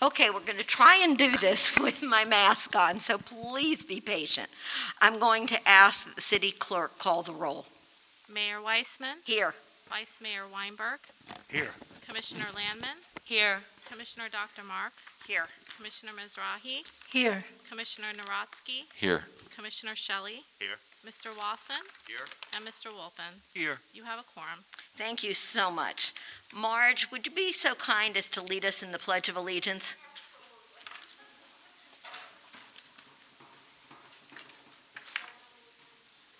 Okay, we're going to try and do this with my mask on, so please be patient. I'm going to ask that the city clerk call the roll. Mayor Weissman, Here. Vice Mayor Weinberg, Here. Commissioner Landman, Here. Commissioner Dr. Marks, Here. Commissioner Mizrahi, Here. Commissioner Narotsky, Here. Commissioner Shelley, Here. Mr. Wasson, Here. and Mr. Wolfen. Here. You have a quorum. Thank you so much. Marge, would you be so kind as to lead us in the Pledge of Allegiance?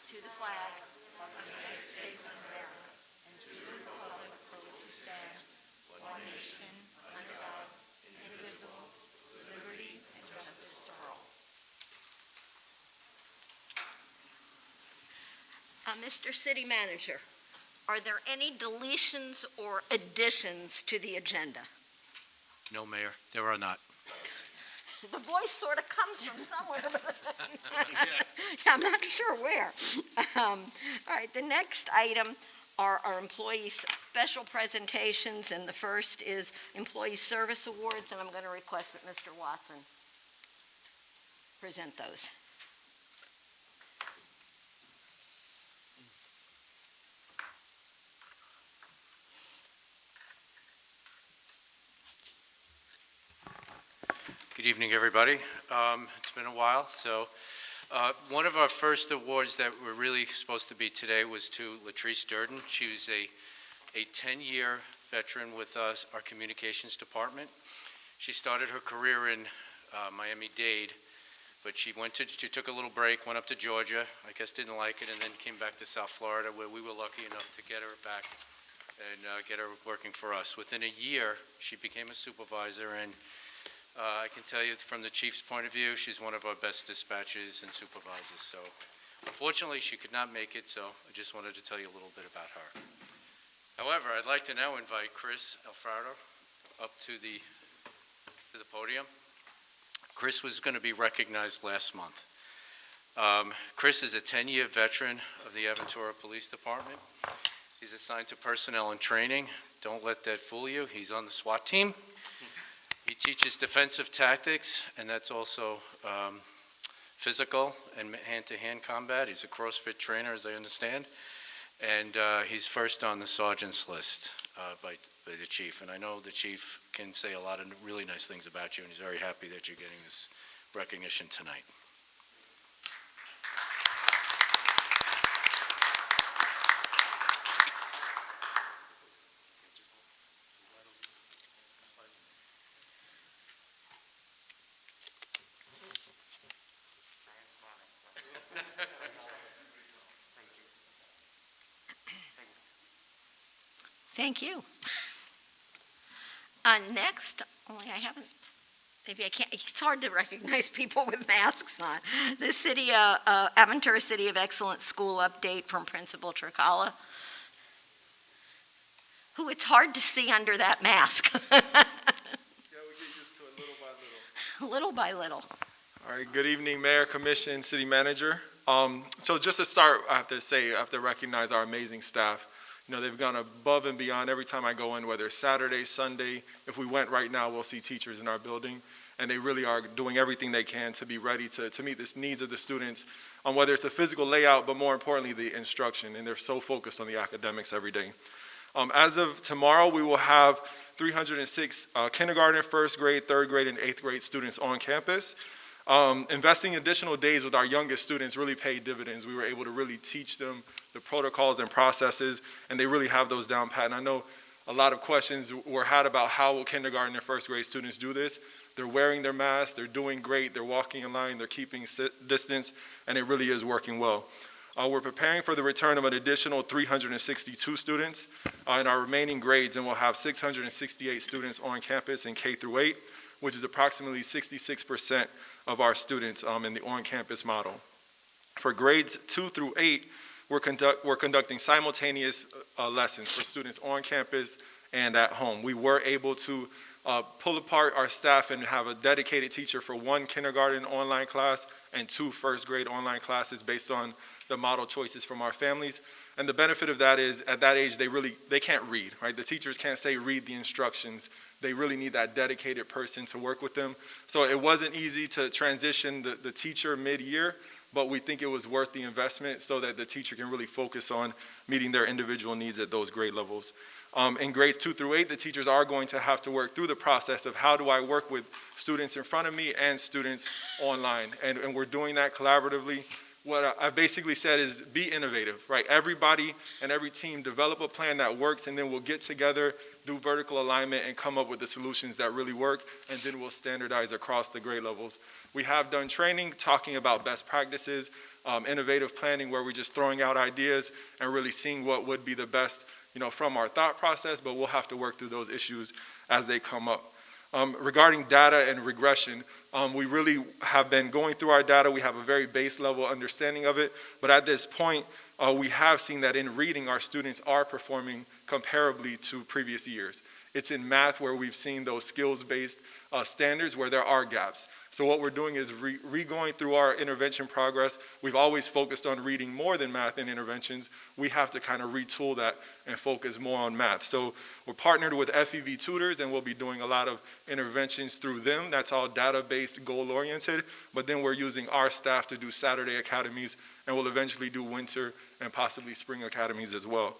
To the flag of the United States of America and to the republic for which it stands, one nation, under God, indivisible, with liberty and justice for all. Mr. City Manager, are there any deletions or additions to the agenda? No, Mayor, there are not. The voice sort of comes from somewhere, but I'm not sure where. All right, the next item are our employee special presentations, and the first is Employee Service Awards, and I'm going to request that Mr. Wasson present those. Good evening, everybody. It's been a while. So one of our first awards that were really supposed to be today was to Latrice Durden. She was a 10-year veteran with us, our communications department. She started her career in Miami-Dade, but she took a little break, went up to Georgia, I guess didn't like it, and then came back to South Florida, where we were lucky enough to get her back and get her working for us. Within a year, she became a supervisor, and I can tell you from the chief's point of view, she's one of our best dispatchers and supervisors. So unfortunately, she could not make it, so I just wanted to tell you a little bit about her. However, I'd like to now invite Chris Alfredo up to the podium. Chris was going to be recognized last month. Chris is a 10-year veteran of the Aventura Police Department. He's assigned to personnel and training. Don't let that fool you. He's on the SWAT team. He teaches defensive tactics, and that's also physical and hand-to-hand combat. He's a CrossFit trainer, as I understand, and he's first on the sergeant's list by the chief. And I know the chief can say a lot of really nice things about you, and he's very happy that you're getting this recognition tonight. Thank you. Next, only I haven't, maybe I can't, it's hard to recognize people with masks on. The city, Aventura City of Excellence School update from Principal Tricala, who it's hard to see under that mask. Yeah, we get used to it little by little. Little by little. All right, good evening, Mayor, Commission, City Manager. So just to start, I have to recognize our amazing staff. You know, they've gone above and beyond every time I go in, whether it's Saturday, Sunday. If we went right now, we'll see teachers in our building, and they really are doing everything they can to be ready to meet the needs of the students, on whether it's the physical layout, but more importantly, the instruction, and they're so focused on the academics every day. As of tomorrow, we will have 306 kindergarten, first grade, third grade, and eighth grade students on campus. Investing additional days with our youngest students really paid dividends. We were able to really teach them the protocols and processes, and they really have those down pat. And I know a lot of questions were had about how will kindergarten and first grade students do this. They're wearing their masks, they're doing great, they're walking in line, they're keeping distance, and it really is working well. We're preparing for the return of an additional 362 students in our remaining grades, and we'll have 668 students on campus in K through 8, which is approximately 66% of our students in the on-campus model. For grades 2 through 8, we're conducting simultaneous lessons for students on campus and at home. We were able to pull apart our staff and have a dedicated teacher for one kindergarten online class and 2 first grade online classes based on the model choices from our families. And the benefit of that is, at that age, they can't read, right? The teachers can't say, read the instructions. They really need that dedicated person to work with them. So it wasn't easy to transition the teacher mid-year, but we think it was worth the investment so that the teacher can really focus on meeting their individual needs at those grade levels. In grades 2 through 8, the teachers are going to have to work through the process of how do I work with students in front of me and students online. And we're doing that collaboratively. What I basically said is be innovative, right? Everybody and every team develop a plan that works, and then we'll get together, do vertical alignment, and come up with the solutions that really work, and then we'll standardize across the grade levels. We have done training talking about best practices, innovative planning, where we're just throwing out ideas and really seeing what would be the best, from our thought process, but we'll have to work through those issues as they come up. Regarding data and regression, we really have been going through our data. We have a very base level understanding of it, but at this point, we have seen that in reading, our students are performing comparably to previous years. It's in math where we've seen those skills-based standards where there are gaps. So what we're doing is re-going through our intervention progress. We've always focused on reading more than math in interventions. We have to kind of retool that and focus more on math. So we're partnered with FEV tutors, and we'll be doing a lot of interventions through them. That's all data-based, goal-oriented. But then we're using our staff to do Saturday academies, and we'll eventually do winter and possibly spring academies as well.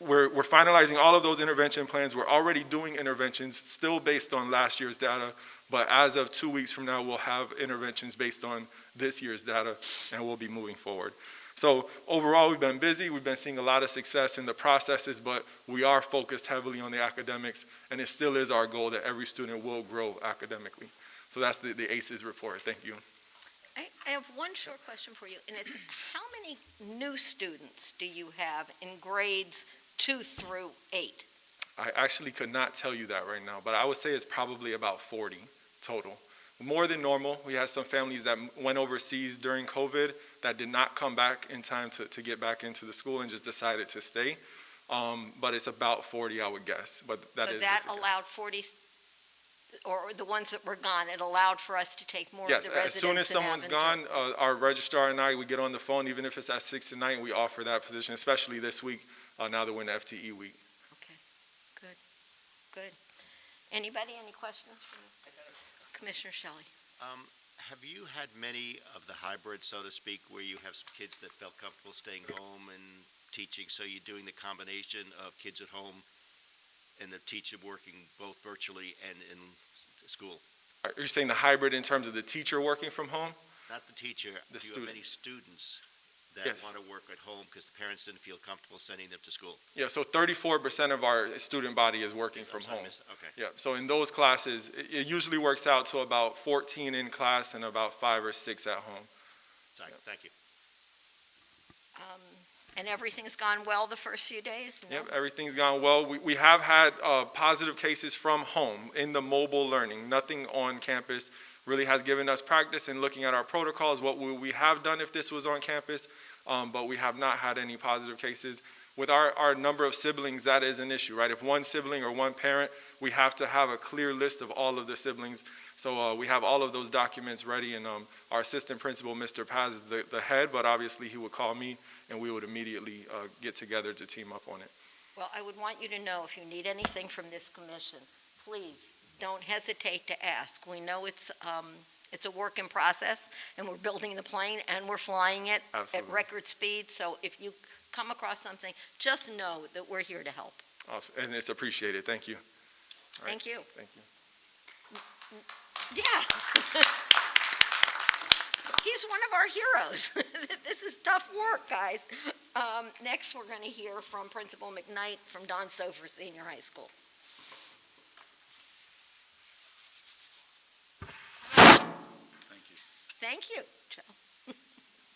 We're finalizing all of those intervention plans. We're already doing interventions still based on last year's data, but as of 2 weeks from now, we'll have interventions based on this year's data, and we'll be moving forward. So overall, we've been busy. We've been seeing a lot of success in the processes, but we are focused heavily on the academics, and it still is our goal that every student will grow academically. So that's the ACES report. Thank you. I have one short question for you, and it's how many new students do you have in grades 2 through 8? I actually could not tell you that right now, but I would say it's probably about 40 total. More than normal. We had some families that went overseas during COVID that did not come back in time to get back into the school and just decided to stay. But it's about 40, I would guess. But that so is that allowed 40, or the ones that were gone, it allowed for us to take more of the residents. Yes, as soon as someone's gone, Aventura. our registrar and I, we get on the phone, even if it's at 6 at night, and we offer that position, especially this week, now that we're in FTE week. Okay, good. Anybody, any questions for Commissioner Shelley? Have you had many of the hybrids, so to speak, where you have some kids that felt comfortable staying home and teaching, so you're doing the combination of kids at home and the teacher working both virtually and in school? Are you saying the hybrid in terms of the teacher working from home? Not the teacher. The Do you student. have any students that Yes. want to work at home because the parents didn't feel comfortable sending them to school? Yeah, so 34% of our student body is working from I'm sorry, I home. missed it. Okay. Yeah, so in those classes, it usually works out to about 14 in class and about 5 or 6 at home. Sorry. Thank you. And everything's gone well the first few days? No? Yep, everything's gone well. We have had positive cases from home in the mobile learning. Nothing on campus really has given us practice in looking at our protocols, what would we have done if this was on campus, but we have not had any positive cases. With our number of siblings, that is an issue, right? If one sibling or one parent, we have to have a clear list of all of the siblings. So we have all of those documents ready, and our assistant principal, Mr. Paz, is the head, but obviously he would call me, and we would immediately get together to team up on it. Well, I would want you to know if you need anything from this commission, please don't hesitate to ask. We know it's a work in process, and we're building the plane, and we're flying it Absolutely. at record speed. So if you come across something, just know that we're here to help. Awesome. And it's appreciated. Thank you. All right. Thank you. Thank you. Yeah. He's one of our heroes. This is tough work, guys. Next, we're going to hear from Principal McKnight from Don Sofer Senior High School. Thank you, Joe.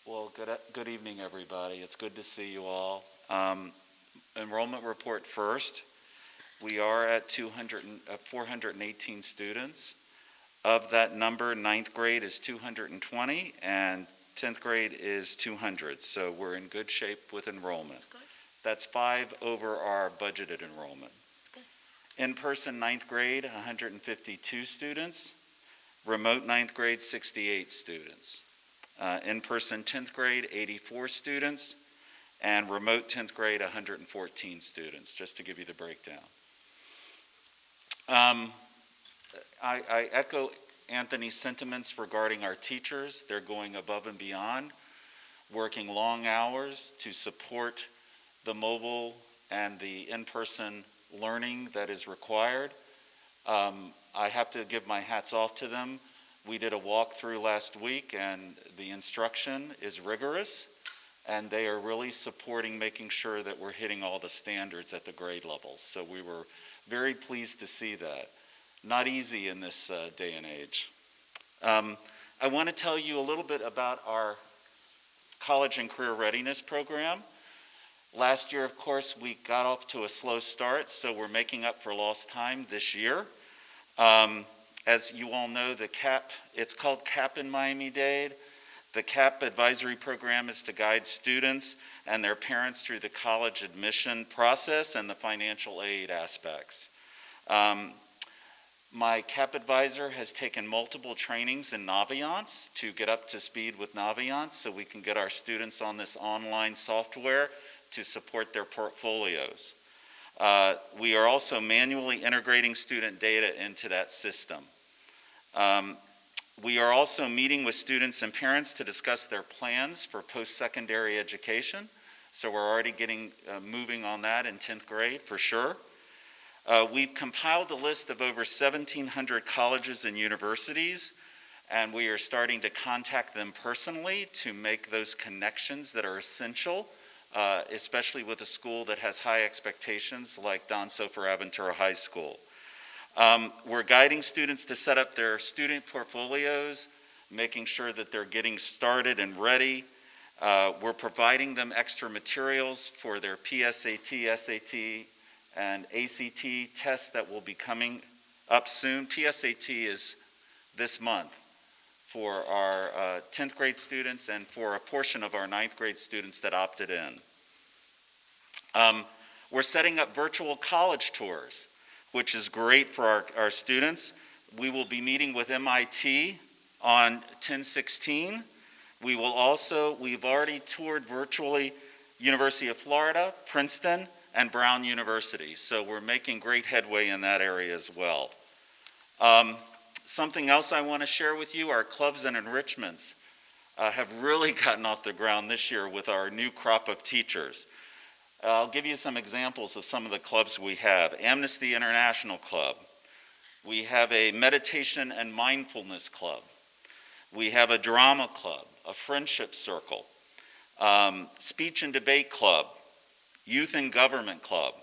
Well, good evening, everybody. It's good to see you all. Enrollment report first. We are at 418 students. Of that number, 9th grade is 220, and 10th grade is 200. So we're in good shape with enrollment. Good. That's 5 over our budgeted enrollment. Good. In-person 9th grade, 152 students. Remote 9th grade, 68 students. In-person 10th grade, 84 students. and remote 10th grade, 114 students, just to give you the breakdown. I echo Anthony's sentiments regarding our teachers. They're going above and beyond, working long hours to support the mobile and the in-person learning that is required. I have to give my hats off to them. We did a walkthrough last week, and the instruction is rigorous, and they are really supporting making sure that we're hitting all the standards at the grade levels. So we were very pleased to see that. Not easy in this day and age. I want to tell you a little bit about our College and Career Readiness program. Last year, of course, we got off to a slow start, so we're making up for lost time this year. As you all know, it's called CAP in Miami-Dade. The CAP advisory program is to guide students and their parents through the college admission process and the financial aid aspects. My CAP advisor has taken multiple trainings in Naviance to get up to speed with Naviance so we can get our students on this online software to support their portfolios. We are also manually integrating student data into that system. We are also meeting with students and parents to discuss their plans for post-secondary education. So we're already getting moving on that in 10th grade for sure. We've compiled a list of over 1,700 colleges and universities, and we are starting to contact them personally to make those connections that are essential, especially with a school that has high expectations like Don Sofer Aventura High School. We're guiding students to set up their student portfolios, making sure that they're getting started and ready. We're providing them extra materials for their PSAT, SAT, and ACT tests that will be coming up soon. PSAT is this month for our 10th grade students and for a portion of our 9th grade students that opted in. We're setting up virtual college tours, which is great for our students. We will be meeting with MIT on 10/16. We've already toured virtually University of Florida, Princeton, and Brown University. So we're making great headway in that area as well. Something else I want to share with you, our clubs and enrichments have really gotten off the ground this year with our new crop of teachers. I'll give you some examples of some of the clubs we have. Amnesty International Club. We have a meditation and mindfulness club. We have a drama club, a friendship circle, speech and debate club, Youth and Government Club,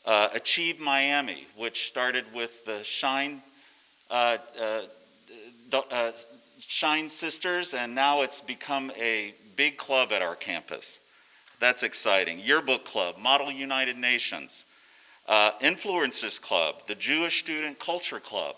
Achieve Miami, which started with the Shine Sisters, and now it's become a big club at our campus. That's exciting. Yearbook Club, Model United Nations, Influencers Club, the Jewish Student Culture Club,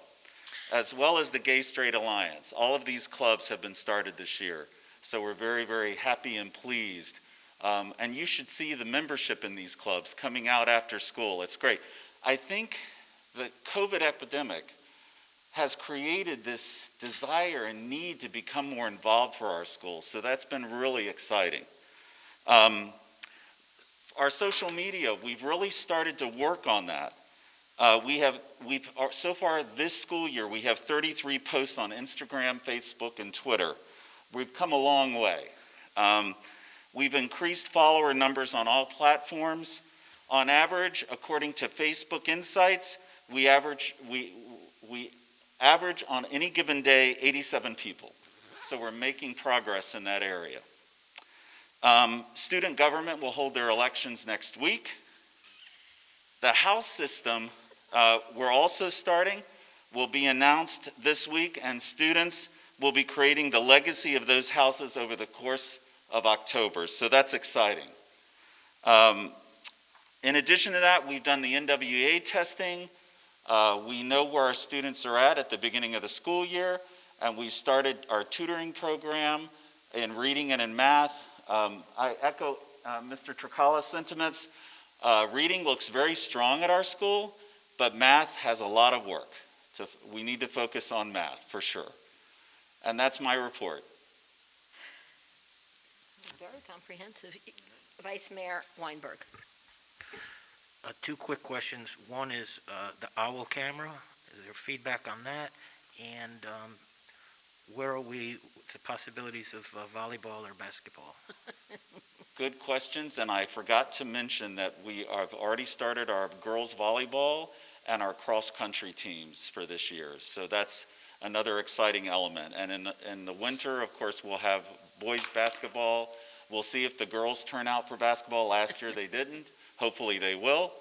as well as the Gay Straight Alliance. All of these clubs have been started this year, so we're very, very happy and pleased. And you should see the membership in these clubs coming out after school. It's great. I think the COVID epidemic has created this desire and need to become more involved for our schools, so that's been really exciting. Our social media, we've really started to work on that. So far this school year, we have 33 posts on Instagram, Facebook, and Twitter. We've come a long way. We've increased follower numbers on all platforms. On average, according to Facebook Insights, we average on any given day 87 people. So we're making progress in that area. Student government will hold their elections next week. The House system, we're also starting, will be announced this week, and students will be creating the legacy of those houses over the course of October, so that's exciting. In addition to that, we've done the NWEA testing. We know where our students are at the beginning of the school year, and we've started our tutoring program in reading and in math. I echo Mr. Tricala's sentiments. Reading looks very strong at our school, but math has a lot of work. We need to focus on math, for sure. And that's my report. Very comprehensive. Vice Mayor Weinberg. Two quick questions. One is the OWL camera. Is there feedback on that? And where are we with the possibilities of volleyball or basketball? Good questions, and I forgot to mention that we have already started our girls volleyball and our cross-country teams for this year. So that's another exciting element. And in the winter, of course, we'll have boys basketball. We'll see if the girls turn out for basketball. Last year they didn't. Hopefully they will.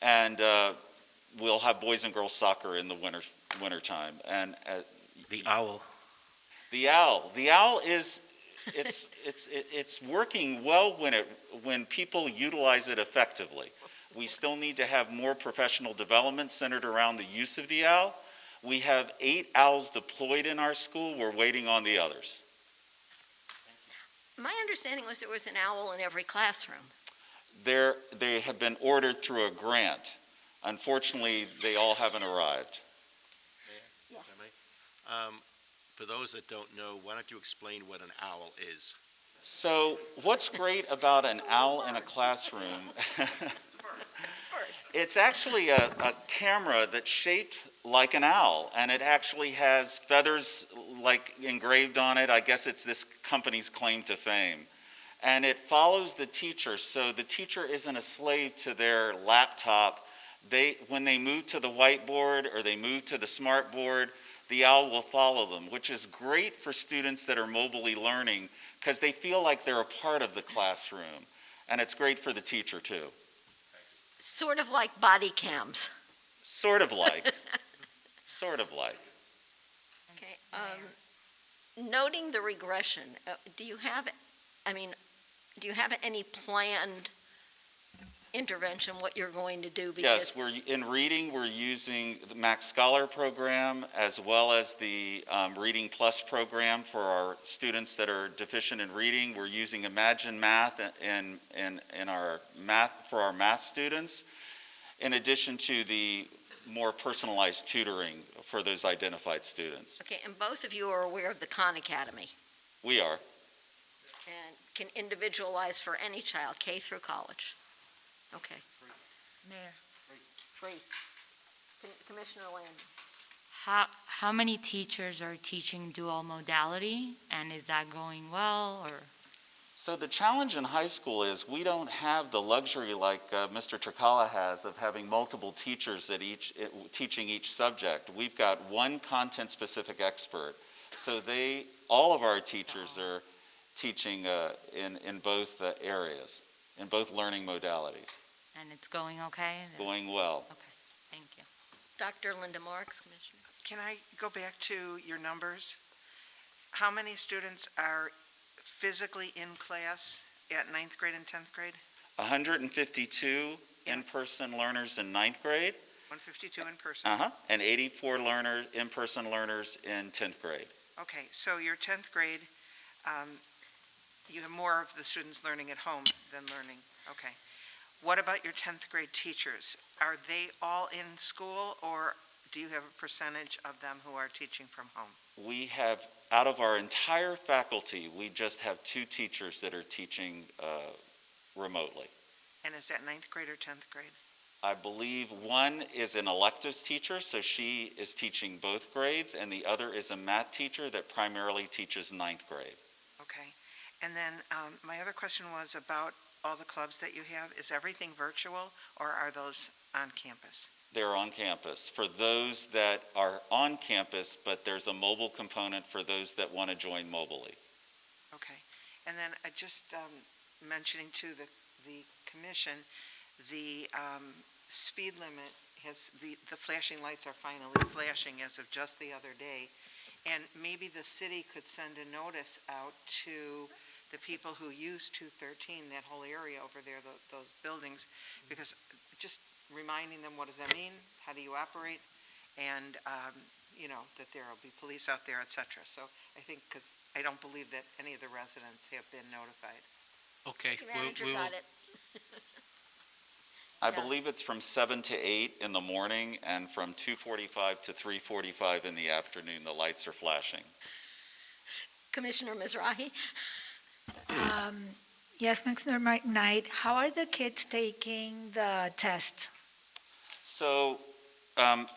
And we'll have boys and girls soccer in the wintertime. And The OWL. the owl is it's working well when people utilize it effectively. We still need to have more professional development centered around the use of the owl. We have 8 owls deployed in our school. We're waiting on the others. My understanding was there was an owl in every classroom. They have been ordered through a grant. Unfortunately, they all haven't arrived. Yes. For those that don't know, why don't you explain what an owl is? So what's great about an owl in a classroom, it's actually a camera that's shaped like an owl, and it actually has feathers like engraved on it. I guess it's this company's claim to fame. And it follows the teacher, so the teacher isn't a slave to their laptop. When they move to the whiteboard or they move to the smart board, the owl will follow them, which is great for students that are mobily learning because they feel like they're a part of the classroom. And it's great for the teacher too. Sort of like body cams. Sort of like. Sort of like. Okay. Noting the regression, do you have any planned intervention, what you're going to do? Yes, in reading, we're using the Max Scholar program as well as the Reading Plus program for our students that are deficient in reading. We're using Imagine Math in our for our math students, in addition to the more personalized tutoring for those identified students. Okay, and both of you are aware of the Khan Academy We are. and can individualize for any child, K through college. Okay. Mayor, Free. Commissioner Landon. how many teachers are teaching dual modality, and is that going well, or? So the challenge in high school is we don't have the luxury like Mr. Tricala has of having multiple teachers at teaching each subject. We've got one content-specific expert. So all of our teachers are teaching in both areas, in both learning modalities. And it's going okay? Going well. Okay, thank you. Dr. Linda Marks, Commissioner. Can I go back to your numbers? How many students are physically in class at 9th grade and 10th grade? 152 in-person learners in 9th grade. 152 in person? And 84 in-person learners in 10th grade. Okay, so your 10th grade, you have more of the students learning at home than learning, okay. What about your 10th grade teachers? Are they all in school, or do you have a percentage of them who are teaching from home? We have, out of our entire faculty, we just have 2 teachers that are teaching remotely. And is that 9th grade or 10th grade? I believe one is an electives teacher, so she is teaching both grades, and the other is a math teacher that primarily teaches 9th grade. Okay, and then my other question was about all the clubs that you have. Is everything virtual, or are those on campus? They're on campus. For those that are on campus, but there's a mobile component for those that want to join mobilely. Okay, and then just mentioning to the commission, the speed limit has, the flashing lights are finally flashing as of just the other day. And maybe the city could send a notice out to the people who use 213, that whole area over there, those buildings, because just reminding them, what does that mean? How do you operate? And, that there will be police out there, et cetera. So I think, because I don't believe that any of the residents have been notified. Okay, The manager we will, got it. I Yeah. believe it's from 7 to 8 in the morning, and from 2:45 to 3:45 in the afternoon, the lights are flashing. Commissioner Mizrahi. Yes, Mr. McKnight, how are the kids taking the test? So,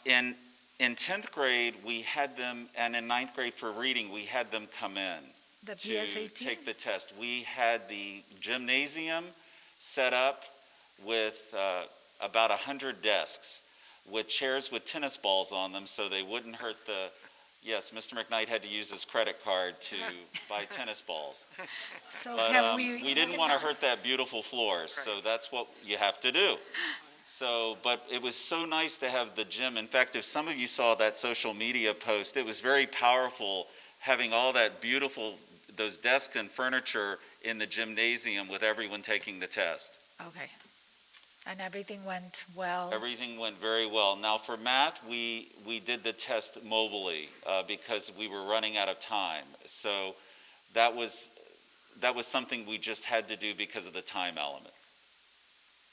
in 10th grade, we had them, and in 9th grade for reading, we had them come in The to PSAT? take the test. We had the gymnasium set up with about 100 desks with chairs with tennis balls on them so they wouldn't hurt the, yes, Mr. McKnight had to use his credit card to buy tennis balls. So But have we didn't want to hurt that beautiful floor, so that's what you have to do. So, but it was so nice to have the gym. In fact, if some of you saw that social media post, it was very powerful having all that beautiful, those desks and furniture in the gymnasium with everyone taking the test. Okay. And everything went well? Everything went very well. Now for math, we did the test mobily because we were running out of time. So that was something we just had to do because of the time element.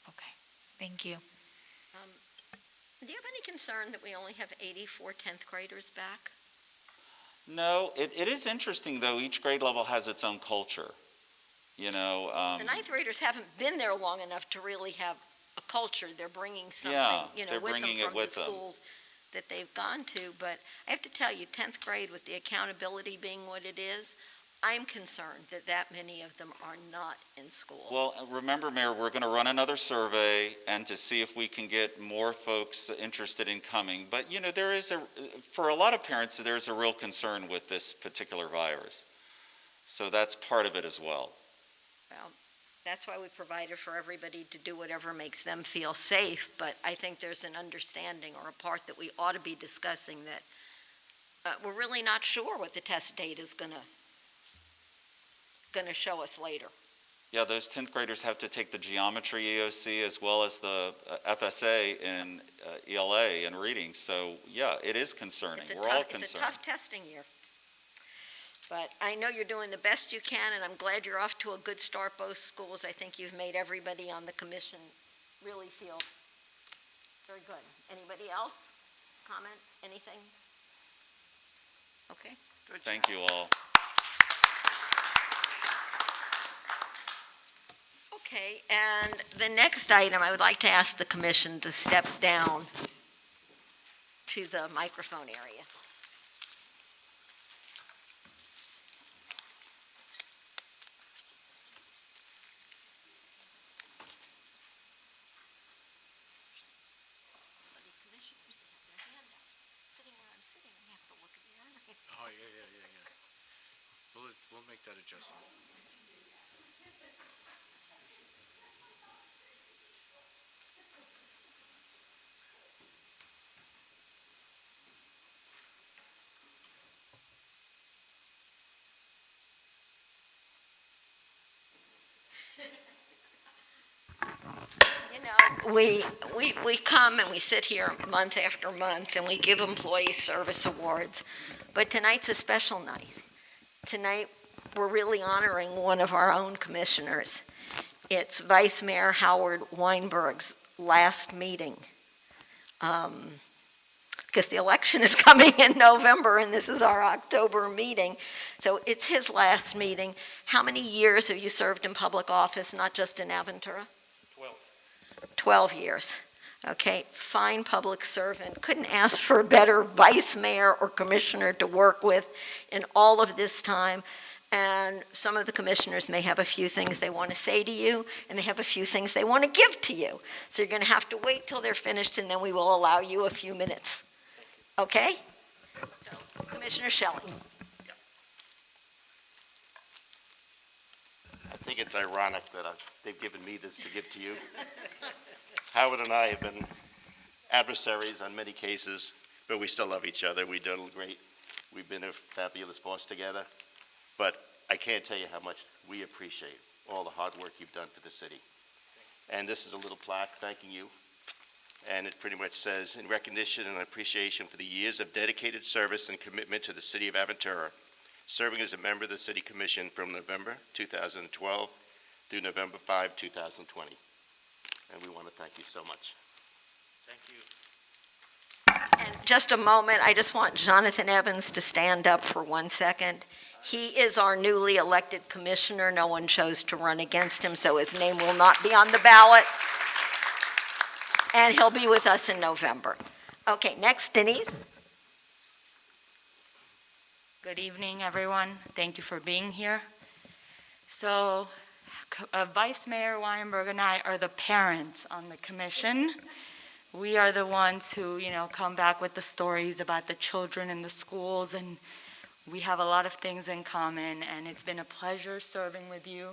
Okay, thank you. Do you have any concern that we only have 84 10th graders back? No, it is interesting though, each grade level has its own culture. You know, The 9th graders haven't been there long enough to really have a culture. They're bringing something, Yeah, with they're them bringing it from the with them. schools that they've gone to. But I have to tell you, 10th grade, with the accountability being what it is, I'm concerned that that many of them are not in school. well, remember, Mayor, we're going to run another survey and to see if we can get more folks interested in coming. But, you know, for a lot of parents, there's a real concern with this particular virus. So that's part of it as well. Well, that's why we provided for everybody to do whatever makes them feel safe, but I think there's an understanding or a part that we ought to be discussing that we're really not sure what the test date is gonna show us later. Yeah, those 10th graders have to take the geometry EOC as well as the FSA in ELA and reading. So, yeah, it is concerning. We're all concerned. It's a tough testing year. But I know you're doing the best you can, and I'm glad you're off to a good start, both schools. I think you've made everybody on the commission really feel very good. Anybody else? Comment? Anything? Okay. Thank you all. Okay, and the next item, I would like to ask the commission to step down to the microphone area. Oh, yeah. We'll make that adjustment. We come and we sit here month after month and we give employee service awards, but tonight's a special night. Tonight, we're really honoring one of our own commissioners. It's Vice Mayor Howard Weinberg's last meeting. Because the election is coming in November and this is our October meeting. So it's his last meeting. How many years have you served in public office, not just in Aventura? 12 years. Okay, fine public servant. Couldn't ask for a better vice mayor or commissioner to work with in all of this time. And some of the commissioners may have a few things they want to say to you, and they have a few things they want to give to you. So you're going to have to wait till they're finished, and then we will allow you a few minutes. Okay? So, Commissioner Shelley. I think it's ironic that they've given me this to give to you. Howard and I have been adversaries on many cases, but we still love each other. We've done great. We've been a fabulous boss together. But I can't tell you how much we appreciate all the hard work you've done for the city. And this is a little plaque thanking you. And it pretty much says, in recognition and appreciation for the years of dedicated service and commitment to the city of Aventura, serving as a member of the City Commission from November 2012 through November 5, 2020. And we want to thank you so much. Thank you. And just a moment, I just want Jonathan Evans to stand up for 1 second. He is our newly elected commissioner. No one chose to run against him, so his name will not be on the ballot. And he'll be with us in November. Okay, next, Denise. Good evening, everyone. Thank you for being here. So, Vice Mayor Weinberg and I are the parents on the commission. We are the ones who, come back with the stories about the children in the schools, and we have a lot of things in common, and it's been a pleasure serving with you.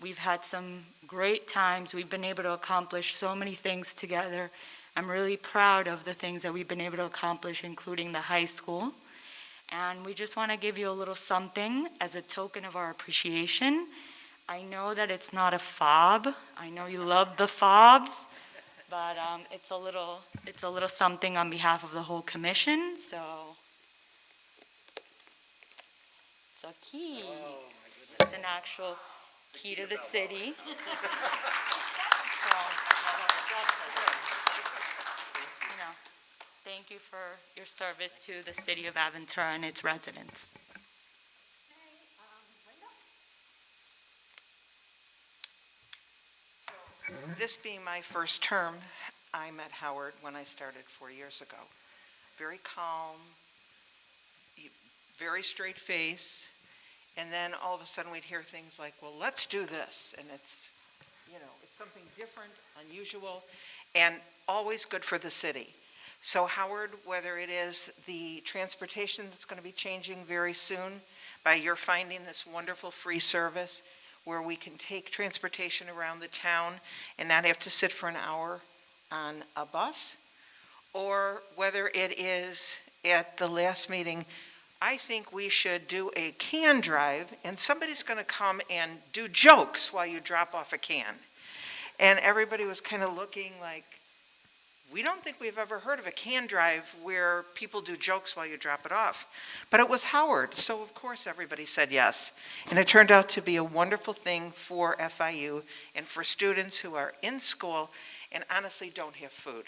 We've had some great times. We've been able to accomplish so many things together. I'm really proud of the things that we've been able to accomplish, including the high school. And we just want to give you a little something as a token of our appreciation. I know that it's not a fob. I know you love the fobs, but it's a little something on behalf of the whole commission. So, it's a key. It's an actual key to the city. Thank you for your service to the city of Aventura and its residents. This being my first term, I met Howard when I started 4 years ago. Very calm, very straight face, and then all of a sudden we'd hear things like, well, let's do this, and it's something different, unusual, and always good for the city. So Howard, whether it is the transportation that's going to be changing very soon by your finding this wonderful free service where we can take transportation around the town and not have to sit for an hour on a bus, or whether it is at the last meeting, I think we should do a can drive and somebody's going to come and do jokes while you drop off a can. And everybody was kind of looking like, we don't think we've ever heard of a can drive where people do jokes while you drop it off. But it was Howard, so of course everybody said yes. And it turned out to be a wonderful thing for FIU and for students who are in school and honestly don't have food.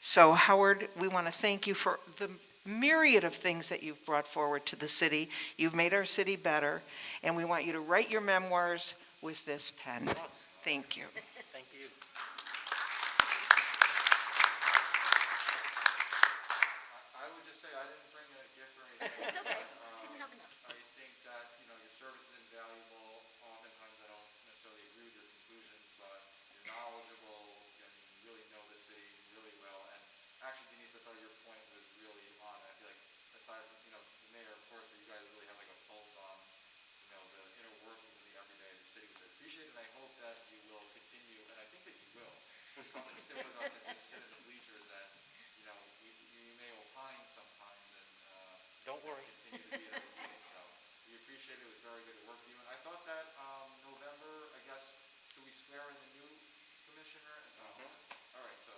So Howard, we want to thank you for the myriad of things that you've brought forward to the city. You've made our city better, and we want you to write your memoirs with this pen. Thank you. Thank you. I would just say I didn't bring a gift or anything. It's okay. You can have enough. I think that, your service is invaluable. Oftentimes I don't necessarily agree with your conclusions, but you're knowledgeable and you really know the city really well. And actually, Denise, I thought your point was really on. I feel like aside from, the mayor, of course, but you guys really have like a pulse on, the inner workings of the everyday of the city, which I appreciate, and I hope that you will continue, and I think that you will, come and sit with us and just sit in the bleachers and, you may opine sometimes and, Don't worry. continue to be at our meeting, so we appreciate it. It was very good to work with you, and I thought that, November, I guess, so we swear in the new commissioner? All right, so,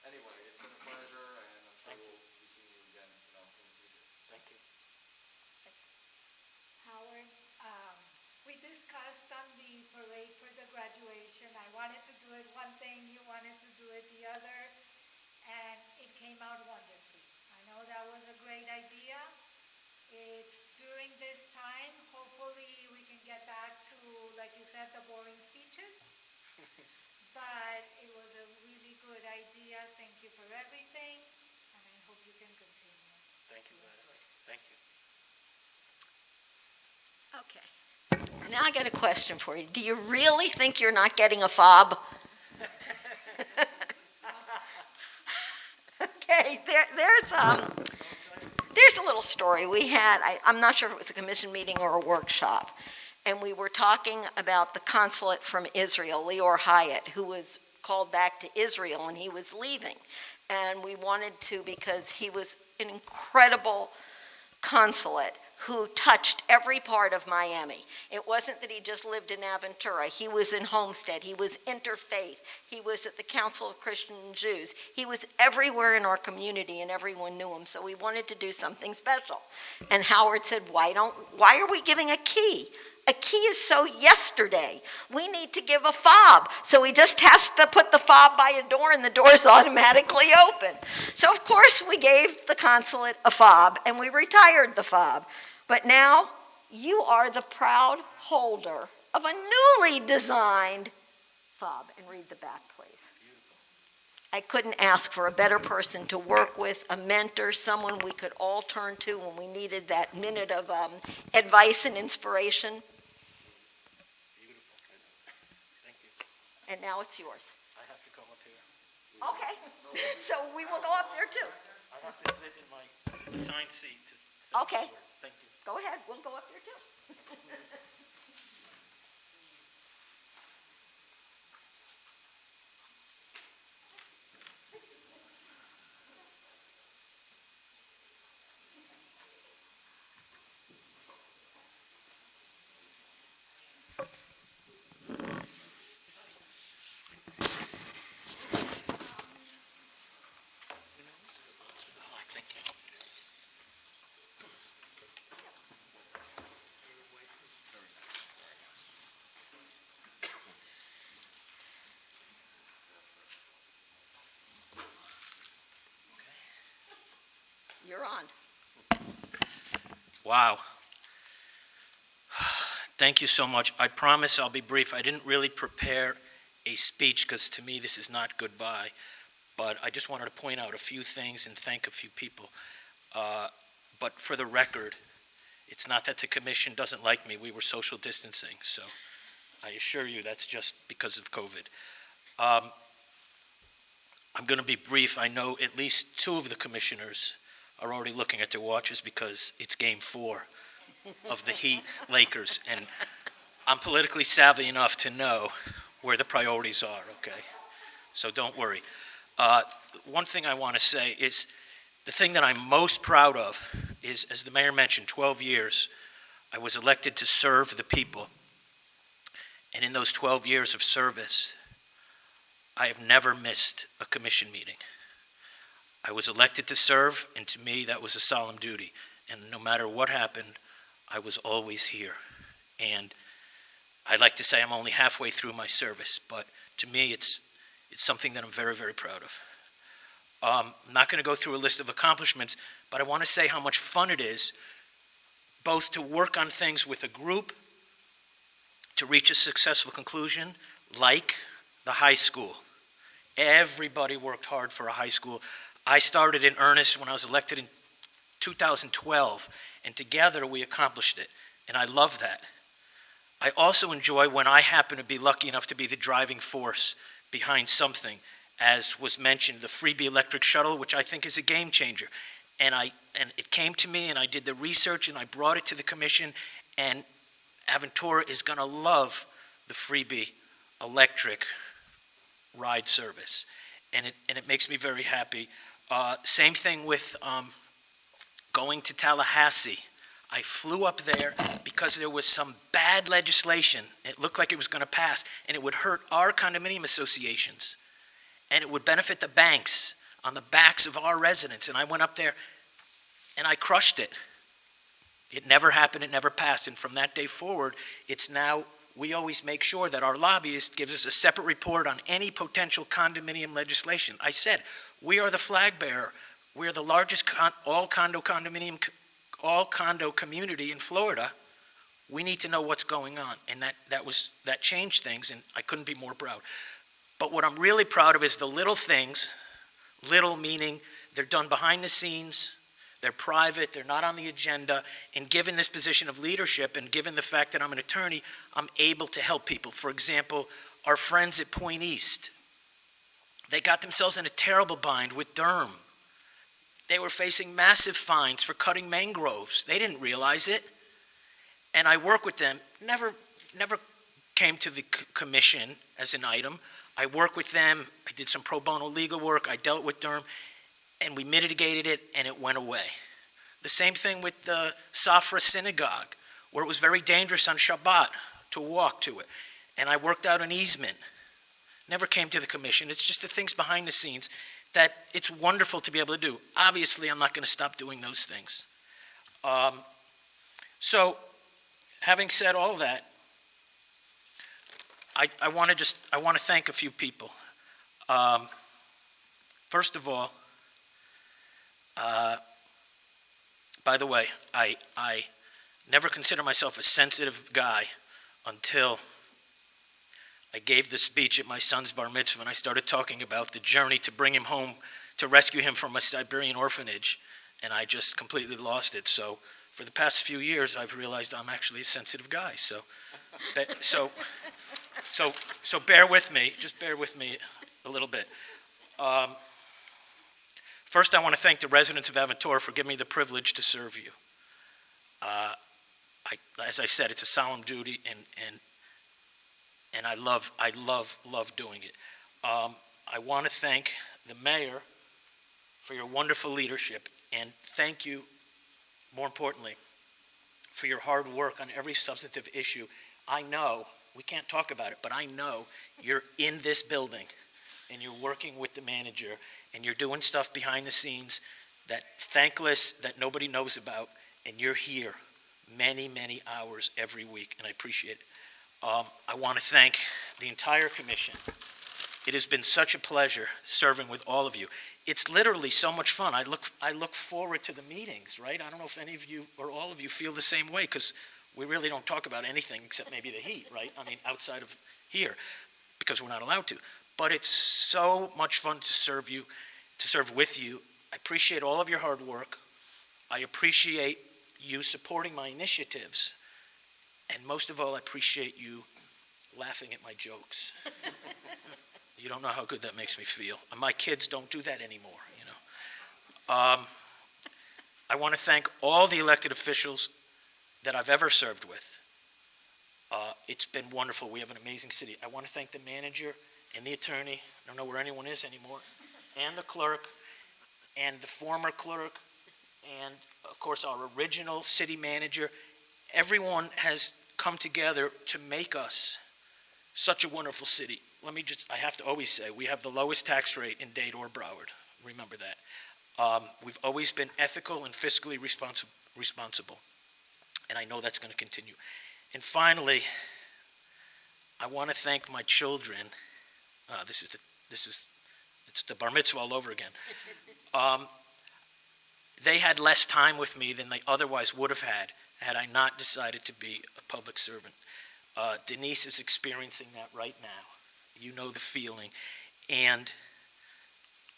anyway, it's been a pleasure, and I'm sure we'll be seeing you again, in the future. Thank you. Howard, we discussed on the parade for the graduation. I wanted to do it one thing, you wanted to do it the other, and it came out wonderfully. I know that was a great idea. It's during this time, hopefully we can get back to, like you said, the boring speeches. But it was a really good idea. Thank you for everything, and I hope you can continue. Thank you, Gladys. Thank you. Okay. Now I got a question for you. Do you really think you're not getting a fob? Okay, there's a little story we had. I'm not sure if it was a commission meeting or a workshop, and we were talking about the consulate from Israel, Lior Hyatt, who was called back to Israel, and he was leaving. And we wanted to, because he was an incredible consulate who touched every part of Miami. It wasn't that he just lived in Aventura. He was in Homestead. He was interfaith. He was at the Council of Christian Jews. He was everywhere in our community, and everyone knew him. So we wanted to do something special. And Howard said, why are we giving a key? A key is so yesterday. We need to give a fob. So he just has to put the fob by a door and the door's automatically open. So of course we gave the consulate a fob and we retired the fob. But now you are the proud holder of a newly designed fob. And read the back, please. I couldn't ask for a better person to work with, a mentor, someone we could all turn to when we needed that minute of advice and inspiration. Thank you. And now it's yours. I have to go up here. Okay, so we will go up there too. I have to sit in my assigned seat to say Okay. the words. Thank you. Go ahead, we'll go up there too. You're on. Wow. Thank you so much. I promise I'll be brief. I didn't really prepare a speech because to me this is not goodbye, but I just wanted to point out a few things and thank a few people. But for the record, it's not that the commission doesn't like me. We were social distancing, so I assure you that's just because of COVID. I'm going to be brief. I know at least two of the commissioners are already looking at their watches because it's game 4 of the Heat Lakers, and I'm politically savvy enough to know where the priorities are, okay? So don't worry. One thing I want to say is the thing that I'm most proud of is, as the mayor mentioned, 12 years, I was elected to serve the people. And in those 12 years of service, I have never missed a commission meeting. I was elected to serve, and to me, that was a solemn duty. And no matter what happened, I was always here. And I'd like to say I'm only halfway through my service, but to me, it's something that I'm very, very proud of. I'm not going to go through a list of accomplishments, but I want to say how much fun it is both to work on things with a group, to reach a successful conclusion, like the high school. Everybody worked hard for a high school. I started in earnest when I was elected in 2012, and together we accomplished it, and I love that. I also enjoy when I happen to be lucky enough to be the driving force behind something, as was mentioned, the freebie electric shuttle, which I think is a game changer. And it came to me, and I did the research, and I brought it to the commission, and Aventura is going to love the freebie electric ride service, and it makes me very happy. Same thing with going to Tallahassee. I flew up there because there was some bad legislation. It looked like it was going to pass, and it would hurt our condominium associations, and it would benefit the banks on the backs of our residents. And I went up there, and I crushed it. It never happened. It never passed. And from that day forward, it's now, we always make sure that our lobbyist gives us a separate report on any potential condominium legislation. I said, we are the flag bearer. We are the largest all condo community in Florida. We need to know what's going on, and that changed things, and I couldn't be more proud. But what I'm really proud of is the little things, little meaning they're done behind the scenes, they're private, they're not on the agenda, and given this position of leadership and given the fact that I'm an attorney, I'm able to help people. For example, our friends at Point East, they got themselves in a terrible bind with Durham. They were facing massive fines for cutting mangroves. They didn't realize it. And I work with them. Never came to the commission as an item. I work with them. I did some pro bono legal work. I dealt with Durham, and we mitigated it, and it went away. The same thing with the Safra synagogue, where it was very dangerous on Shabbat to walk to it. And I worked out an easement. Never came to the commission. It's just the things behind the scenes that it's wonderful to be able to do. Obviously, I'm not going to stop doing those things. So, having said all that, I want to thank a few people. First of all, by the way, I never considered myself a sensitive guy until I gave the speech at my son's bar mitzvah, and I started talking about the journey to bring him home, to rescue him from a Siberian orphanage, and I just completely lost it. So for the past few years, I've realized I'm actually a sensitive guy. So bear with me, just bear with me a little bit. First, I want to thank the residents of Aventura for giving me the privilege to serve you. As I said, it's a solemn duty, and I love doing it. I want to thank the mayor for your wonderful leadership, and thank you, more importantly, for your hard work on every substantive issue. I know, we can't talk about it, but I know you're in this building, and you're working with the manager, and you're doing stuff behind the scenes that's thankless, that nobody knows about, and you're here many, many hours every week, and I appreciate it. I want to thank the entire commission. It has been such a pleasure serving with all of you. It's literally so much fun. I look forward to the meetings, right? I don't know if any of you or all of you feel the same way, because we really don't talk about anything except maybe the heat, right? I mean, outside of here, because we're not allowed to. But it's so much fun to serve with you. I appreciate all of your hard work. I appreciate you supporting my initiatives. And most of all, I appreciate you laughing at my jokes. You don't know how good that makes me feel. And my kids don't do that anymore, you know. I want to thank all the elected officials that I've ever served with. It's been wonderful. We have an amazing city. I want to thank the manager and the attorney, I don't know where anyone is anymore, and the clerk, and the former clerk, and of course our original city manager. Everyone has come together to make us such a wonderful city. I have to always say, we have the lowest tax rate in Dade or Broward. Remember that. We've always been ethical and fiscally responsible, and I know that's going to continue. And finally, I want to thank my children. It's the bar mitzvah all over again. They had less time with me than they otherwise would have had I not decided to be a public servant. Denise is experiencing that right now. You know the feeling. And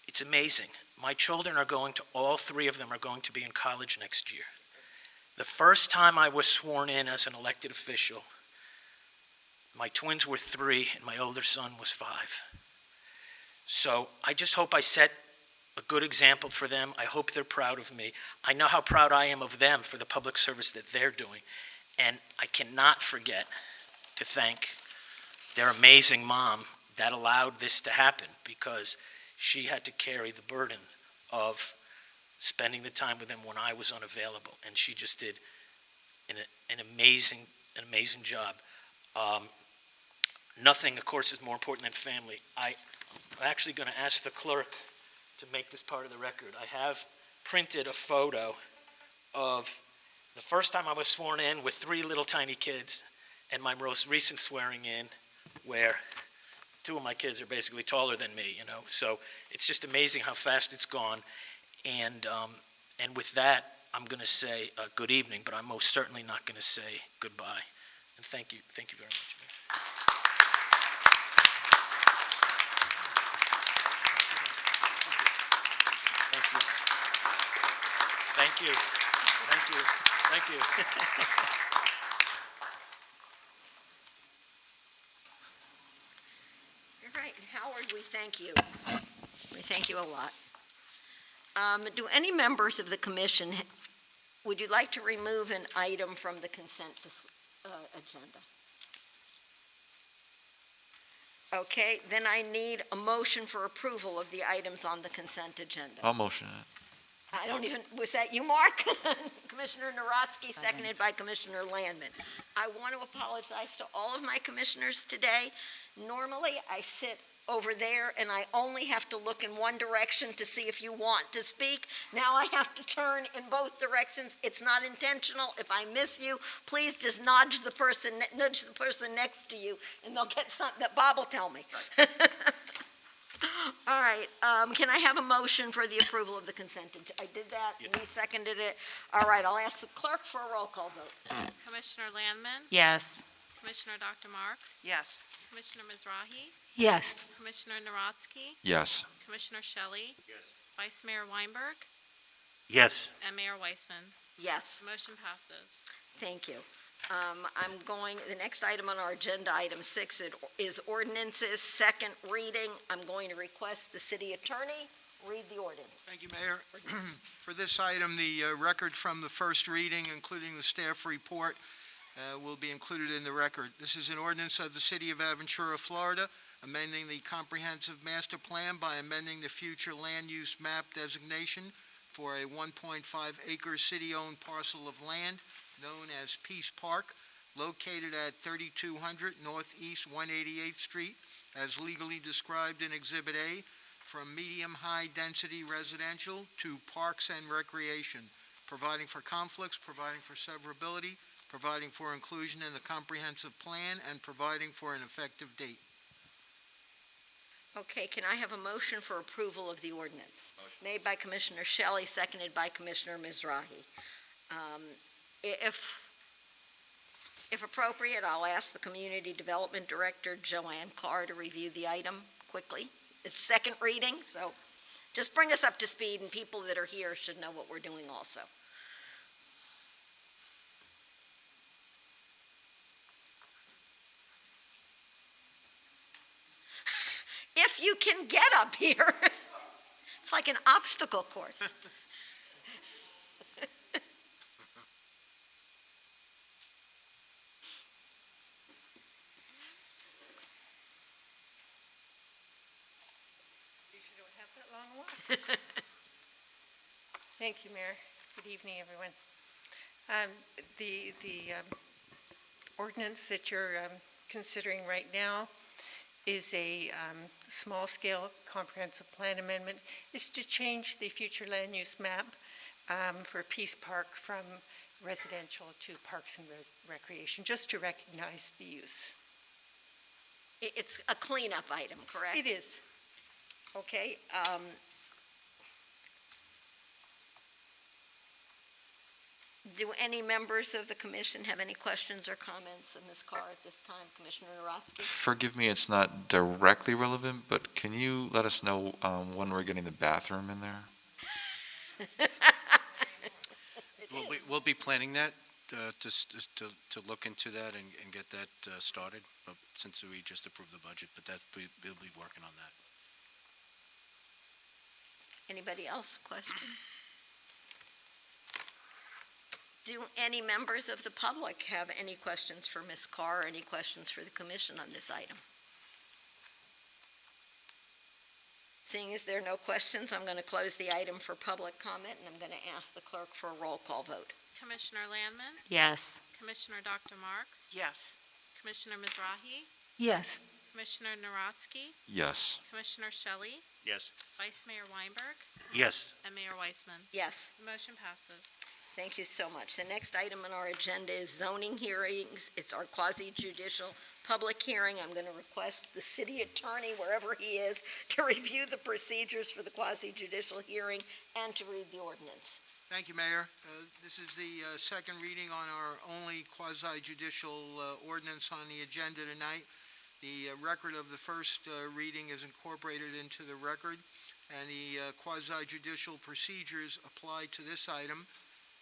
it's amazing. My children are all three of them are going to be in college next year. The first time I was sworn in as an elected official, my twins were 3 and my older son was 5. So I just hope I set a good example for them. I hope they're proud of me. I know how proud I am of them for the public service that they're doing. And I cannot forget to thank their amazing mom that allowed this to happen, because she had to carry the burden of spending the time with them when I was unavailable. And she just did an amazing job. Nothing, of course, is more important than family. I'm actually going to ask the clerk to make this part of the record. I have printed a photo of the first time I was sworn in with 3 little tiny kids, and my most recent swearing in, where 2 of my kids are basically taller than me, you know. So it's just amazing how fast it's gone. And with that, I'm going to say good evening, but I'm most certainly not going to say goodbye. And thank you very much. Thank you. All right, Howard, we thank you. We thank you a lot. Do any members of the commission, would you like to remove an item from the consent agenda? Okay, then I need a motion for approval of the items on the consent agenda. I'll motion it. Was that you, Mark? Commissioner Narotsky, seconded by Commissioner Landman. I want to apologize to all of my commissioners today. Normally, I sit over there and I only have to look in one direction to see if you want to speak. Now I have to turn in both directions. It's not intentional. If I miss you, please just nudge the person next to you, and they'll get something that Bob will tell me. All right, can I have a motion for the approval of the consent agenda? I did that, and he seconded it. All right, I'll ask the clerk for a roll call vote. Commissioner Landman, Yes. Commissioner Dr. Marks, Yes. Commissioner Mizrahi, Yes. Commissioner Narotsky, Yes. Commissioner Shelley, Yes. Vice Mayor Weinberg, Yes. and Mayor Weissman. Yes. Motion passes. Thank you. The next item on our agenda, item 6, is ordinances, second reading. I'm going to request the city attorney read the ordinance. Thank you, Mayor. For this item, the record from the first reading, including the staff report, will be included in the record. This is an ordinance of the City of Aventura, Florida, amending the comprehensive master plan by amending the future land use map designation for a 1.5-acre city-owned parcel of land known as Peace Park, located at 3200 Northeast 188th Street, as legally described in Exhibit A, from medium-high density residential to parks and recreation, providing for conflicts, providing for severability, providing for inclusion in the comprehensive plan, and providing for an effective date. Okay, can I have a motion for approval of the ordinance? Made by Commissioner Shelley, seconded by Commissioner Mizrahi. If appropriate, I'll ask the Community Development Director, Joanne Carr, to review the item quickly. It's second reading, so just bring us up to speed, and people that are here should know what we're doing also. If you can get up here. It's like an obstacle course. Thank you, Mayor. Good evening, everyone. The ordinance that you're considering right now is a small-scale comprehensive plan amendment. It's to change the future land use map for Peace Park from residential to parks and recreation, just to recognize the use. It's a cleanup item, correct? It is. Okay. Do any members of the commission have any questions or comments of Ms. Carr at this time? Commissioner Narotsky? Forgive me, it's not directly relevant, but can you let us know when we're getting the bathroom in there? We'll be planning that, to look into that and get that started, since we just approved the budget, but we'll be working on that. Anybody else? Question? Do any members of the public have any questions for Ms. Carr, or any questions for the commission on this item? Seeing as there are no questions, I'm going to close the item for public comment, and I'm going to ask the clerk for a roll call vote. Commissioner Landman, Yes. Commissioner Dr. Marks, Yes. Commissioner Mizrahi, Yes. Commissioner Narotsky, Yes. Commissioner Shelley, Yes. Vice Mayor Weinberg, Yes. and Mayor Weissman. Yes. The motion passes. Thank you so much. The next item on our agenda is zoning hearings. It's our quasi-judicial public hearing. I'm going to request the city attorney, wherever he is, to review the procedures for the quasi-judicial hearing and to read the ordinance. Thank you, Mayor. This is the second reading on our only quasi-judicial ordinance on the agenda tonight. The record of the first reading is incorporated into the record, and the quasi-judicial procedures apply to this item,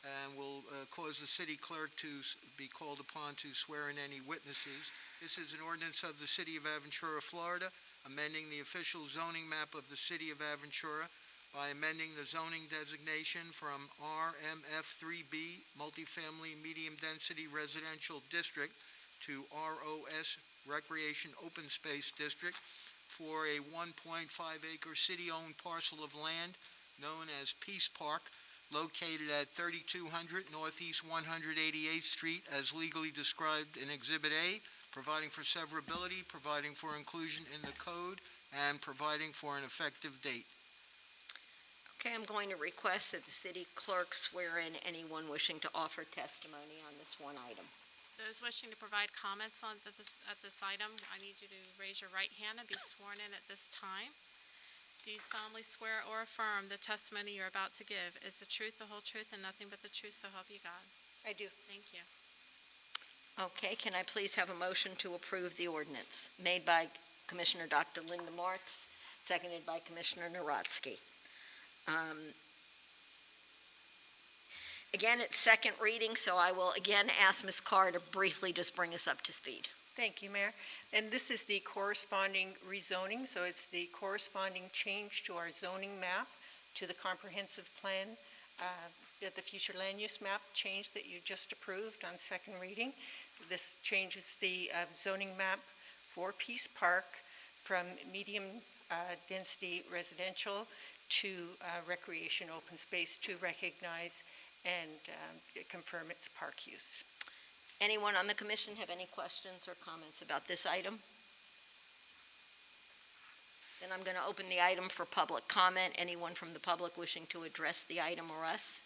and will cause the city clerk to be called upon to swear in any witnesses. This is an ordinance of the City of Aventura, Florida, amending the official zoning map of the City of Aventura by amending the zoning designation from RMF3B, Multifamily Medium Density Residential District, to ROS, Recreation Open Space District, for a 1.5-acre city-owned parcel of land known as Peace Park, located at 3200 Northeast 188th Street, as legally described in Exhibit A, providing for severability, providing for inclusion in the code, and providing for an effective date. Okay, I'm going to request that the city clerk swear in anyone wishing to offer testimony on this one item. Those wishing to provide comments on this item, I need you to raise your right hand and be sworn in at this time. Do you solemnly swear or affirm the testimony you're about to give is the truth, the whole truth, and nothing but the truth, so help you God? I do. Thank you. Okay, can I please have a motion to approve the ordinance made by Commissioner Dr. Linda Marks, seconded by Commissioner Narodsky? Again, it's second reading, so I will again ask Ms. Carr to briefly just bring us up to speed. Thank you, Mayor. And this is the corresponding rezoning, so it's the corresponding change to our zoning map, to the comprehensive plan, the future land use map change that you just approved on second reading. This changes the zoning map for Peace Park from medium density residential to recreation open space to recognize and confirm its park use. Anyone on the commission have any questions or comments about this item? Then I'm going to open the item for public comment. Anyone from the public wishing to address the item or us?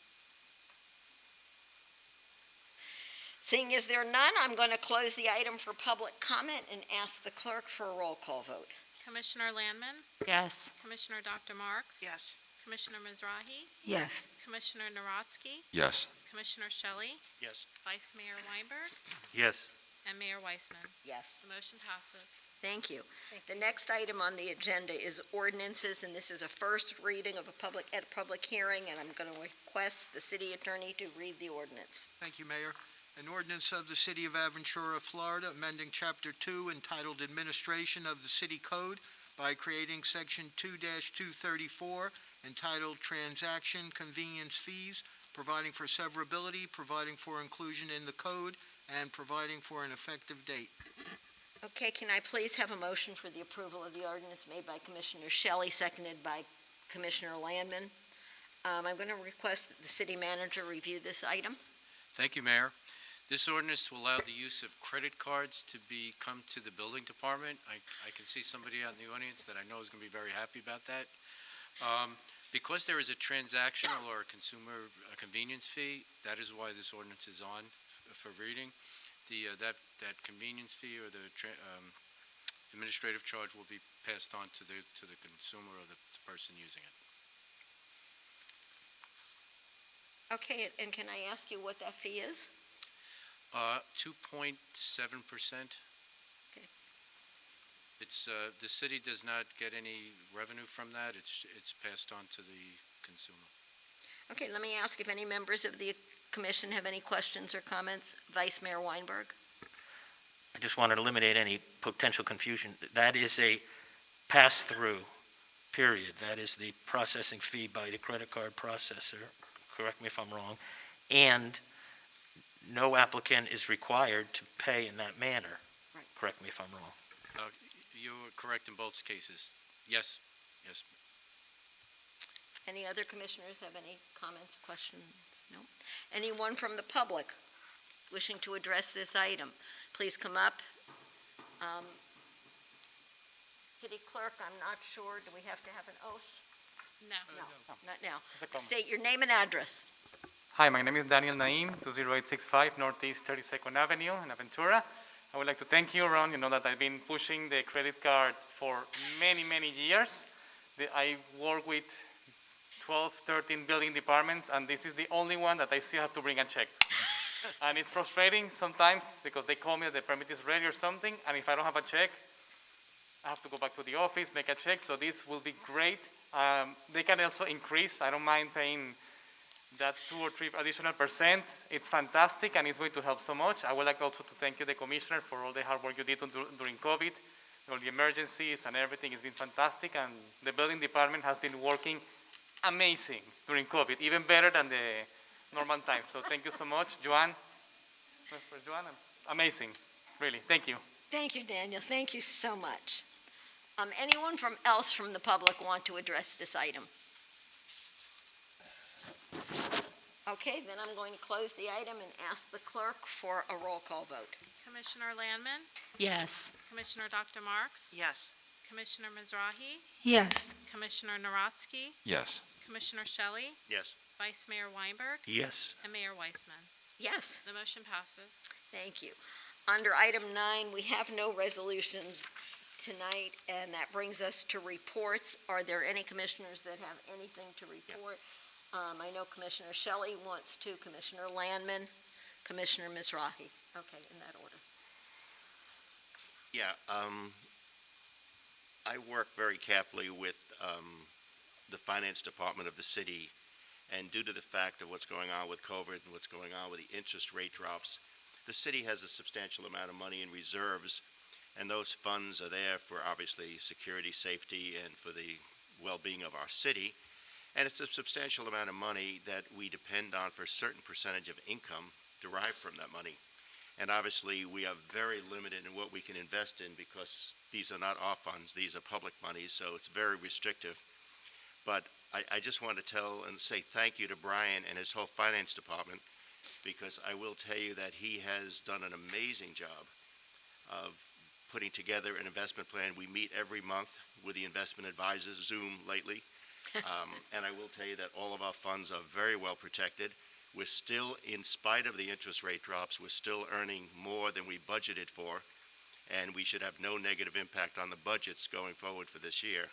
Seeing as there are none, I'm going to close the item for public comment and ask the clerk for a roll call vote. Commissioner Landman? Yes. Commissioner Dr. Marks? Yes. Commissioner Mizrahi? Yes. Commissioner Narodsky? Yes. Commissioner Shelley? Yes. Vice Mayor Weinberg? Yes. And Mayor Weisman? Yes. The motion passes. Thank you. The next item on the agenda is ordinances, and this is a first reading of a public hearing, and I'm going to request the city attorney to read the ordinance. Thank you, Mayor. An ordinance of the City of Aventura, Florida, amending Chapter 2 entitled Administration of the City Code by creating Section 2-234 entitled Transaction Convenience Fees, providing for severability, providing for inclusion in the code, and providing for an effective date. Okay, can I please have a motion for the approval of the ordinance made by Commissioner Shelley, seconded by Commissioner Landman? I'm going to request that the city manager review this item. Thank you, Mayor. This ordinance will allow the use of credit cards to come to the building department. I can see somebody out in the audience that I know is going to be very happy about that. Because there is a transactional or a consumer convenience fee, that is why this ordinance is on for reading. That convenience fee or the administrative charge will be passed on to the consumer or the person using it. Okay, and can I ask you what that fee is? 2.7%. Okay. It's, the city does not get any revenue from that. It's passed on to the consumer. Okay, let me ask if any members of the commission have any questions or comments. Vice Mayor Weinberg? I just wanted to eliminate any potential confusion. That is a pass-through, period. That is the processing fee by the credit card processor, correct me if I'm wrong, and no applicant is required to pay in that manner. Right. Correct me if I'm wrong. You are correct in both cases. Yes, yes. Any other commissioners have any comments, questions? No? Anyone from the public wishing to address this item, please come up. City Clerk, I'm not sure, do we have to have an oath? No. No, not now. State your name and address. Hi, my name is Daniel Naim, 20865 Northeast 32nd Avenue in Aventura. I would like to thank you, Ron. You know that I've been pushing the credit card for many, many years. I work with 12, 13 building departments, and this is the only one that I still have to bring a check. And it's frustrating sometimes because they call me that the permit is ready or something, and if I don't have a check, I have to go back to the office, make a check, so this will be great. They can also increase. I don't mind paying that 2 or 3 additional %. It's fantastic, and it's going to help so much. I would like also to thank you, the Commissioner, for all the hard work you did during COVID, all the emergencies and everything. It's been fantastic, and the building department has been working amazing during COVID, even better than the normal times. So thank you so much, Joanne. Amazing, really. Thank you. Thank you, Daniel. Thank you so much. Anyone else from the public want to address this item? Okay, then I'm going to close the item and ask the clerk for a roll call vote. Commissioner Landman? Yes. Commissioner Dr. Marks? Yes. Commissioner Mizrahi? Yes. Commissioner Narodsky? Yes. Commissioner Shelley? Yes. Vice Mayor Weinberg? Yes. And Mayor Weisman? Yes, The motion passes. thank you. Under item 9, we have no resolutions tonight, and that brings us to reports. Are there any commissioners that have anything to report? I know Commissioner Shelley wants to, Commissioner Landman, Commissioner Mizrahi. Okay, in that order. Yeah, I work very carefully with the finance department of the city, and due to the fact of what's going on with COVID and what's going on with the interest rate drops, the city has a substantial amount of money in reserves, and those funds are there for obviously security, safety, and for the well-being of our city. And it's a substantial amount of money that we depend on for a certain percentage of income derived from that money. And obviously, we are very limited in what we can invest in because these are not our funds, these are public monies, so it's very restrictive. But I just want to tell and say thank you to Brian and his whole finance department, because I will tell you that he has done an amazing job of putting together an investment plan. We meet every month with the investment advisors, Zoom lately, and I will tell you that all of our funds are very well protected. We're still, in spite of the interest rate drops, we're still earning more than we budgeted for, and we should have no negative impact on the budgets going forward for this year.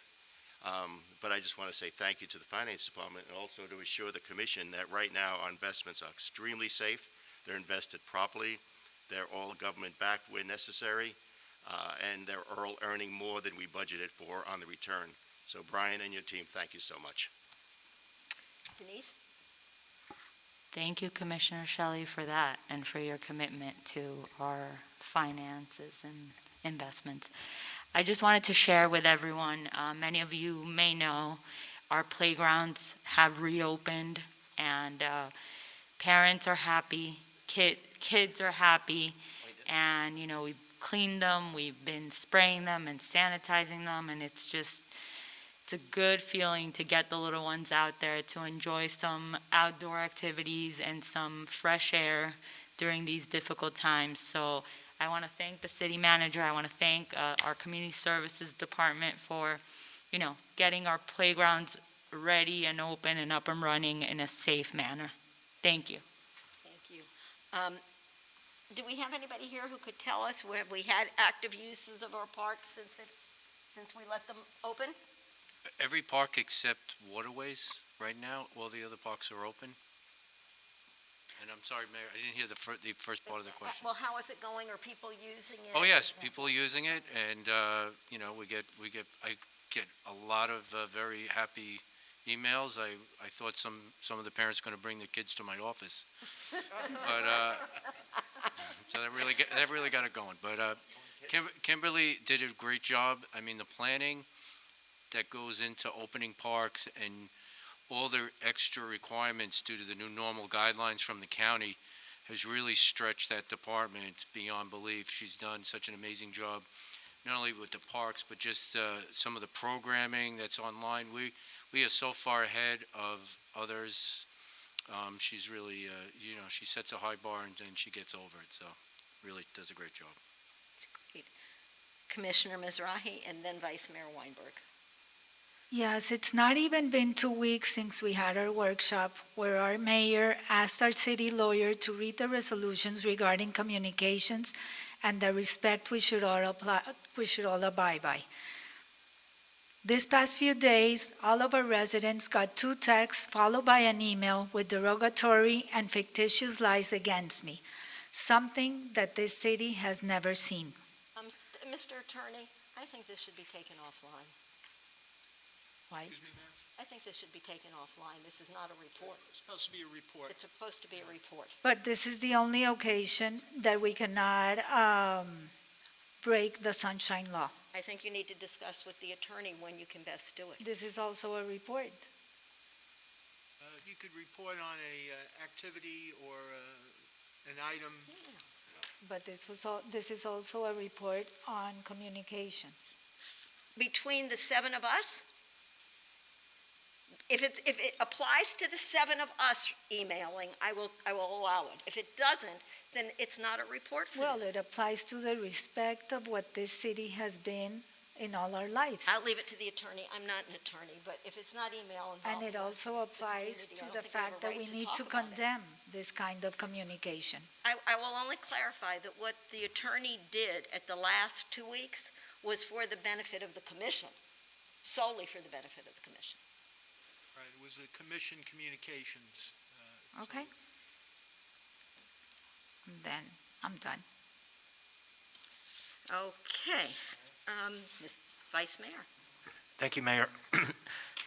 But I just want to say thank you to the Finance Department, and also to assure the Commission that right now our investments are extremely safe. They're invested properly. They're all government-backed where necessary, and they're all earning more than we budgeted for on the return. So Brian and your team, thank you so much. Denise? Thank you, Commissioner Shelley, for that and for your commitment to our finances and investments. I just wanted to share with everyone, many of you may know, our playgrounds have reopened, and parents are happy, kids are happy, and, you know, we've cleaned them, we've been spraying them and sanitizing them, and it's a good feeling to get the little ones out there to enjoy some outdoor activities and some fresh air during these difficult times. So I want to thank the city manager. I want to thank our community services department for, you know, getting our playgrounds ready and open and up and running in a safe manner. Thank you. Thank you. Do we have anybody here who could tell us where we had active uses of our parks since we let them open? Every park except Waterways right now, all the other parks are open. And I'm sorry, Mayor, I didn't hear the first part of the question. Well, how is it going? Are people using it? Oh, yes, people are using it, and, you know, I get a lot of very happy emails. I thought some of the parents were going to bring their kids to my office. But, so that really got it going. But Kimberly did a great job. I mean, the planning that goes into opening parks and all the extra requirements due to the new normal guidelines from the county has really stretched that department beyond belief. She's done such an amazing job, not only with the parks, but just some of the programming that's online. We are so far ahead of others. She's really, you know, she sets a high bar and then she gets over it. So really does a great job. It's great. Commissioner Mizrahi and then Vice Mayor Weinberg. Yes, it's not even been 2 weeks since we had our workshop where our mayor asked our city lawyer to read the resolutions regarding communications and the respect we should all abide by. This past few days, all of our residents got 2 texts followed by an email with derogatory and fictitious lies against me, something that this city has never seen. Mr. Attorney, I think this should be taken offline. Why? I think this should be taken offline. This is not a report. It's supposed to be a report. It's supposed to be a report. But this is the only occasion that we cannot break the sunshine law. I think you need to discuss with the attorney when you can best do it. This is also a report. You could report on a activity or an item. But this is also a report on communications. Between the 7 of us, if it applies to the 7 of us emailing, I will allow it. If it doesn't, then it's not a report for Well, this. it applies to the respect of what this city has been in all our lives. I'll leave it to the attorney. I'm not an attorney, but if it's not email And involved. it also applies to the fact that we need to condemn this kind of communication. I will only clarify that what the attorney did at the last 2 weeks was for the benefit of the commission, solely for the benefit of the commission. Right, it was the commission communications. Okay. Then I'm done. Okay. Ms. Vice Mayor? Thank you, Mayor.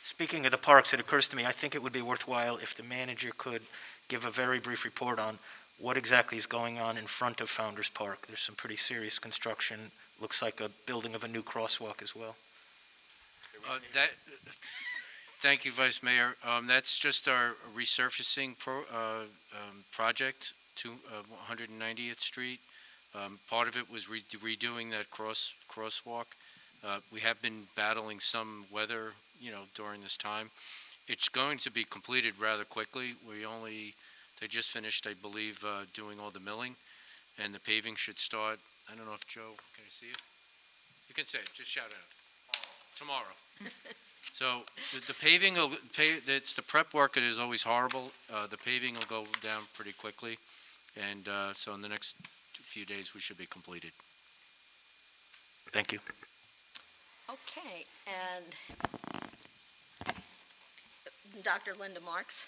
Speaking of the parks, it occurs to me, I think it would be worthwhile if the manager could give a very brief report on what exactly is going on in front of Founders Park. There's some pretty serious construction, looks like a building of a new crosswalk as well. Thank you, Vice Mayor. That's just our resurfacing project to 190th Street. Part of it was redoing that crosswalk. We have been battling some weather, during this time. It's going to be completed rather quickly. They just finished, I believe, doing all the milling, and the paving should start. I don't know if Joe, can I see it? You can say it, just shout it out. Tomorrow. So the paving, it's the prep work, it is always horrible. The paving will go down pretty quickly, and so in the next few days, we should be completed. Thank you. Okay, and Dr. Linda Marks?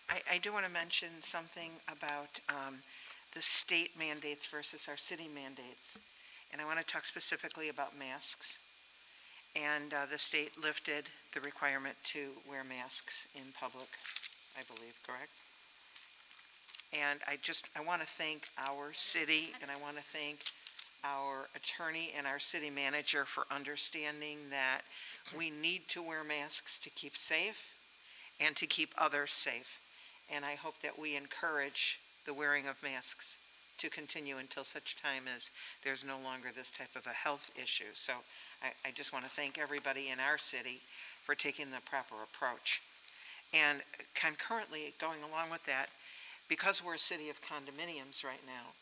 I do want to mention something about the state mandates versus our city mandates. And I want to talk specifically about masks. And the state lifted the requirement to wear masks in public, I believe, correct? And I want to thank our city, and I want to thank our attorney and our city manager for understanding that we need to wear masks to keep safe and to keep others safe. And I hope that we encourage the wearing of masks to continue until such time as there's no longer this type of a health issue. So I just want to thank everybody in our city for taking the proper approach. And concurrently, going along with that, because we're a city of condominiums right now,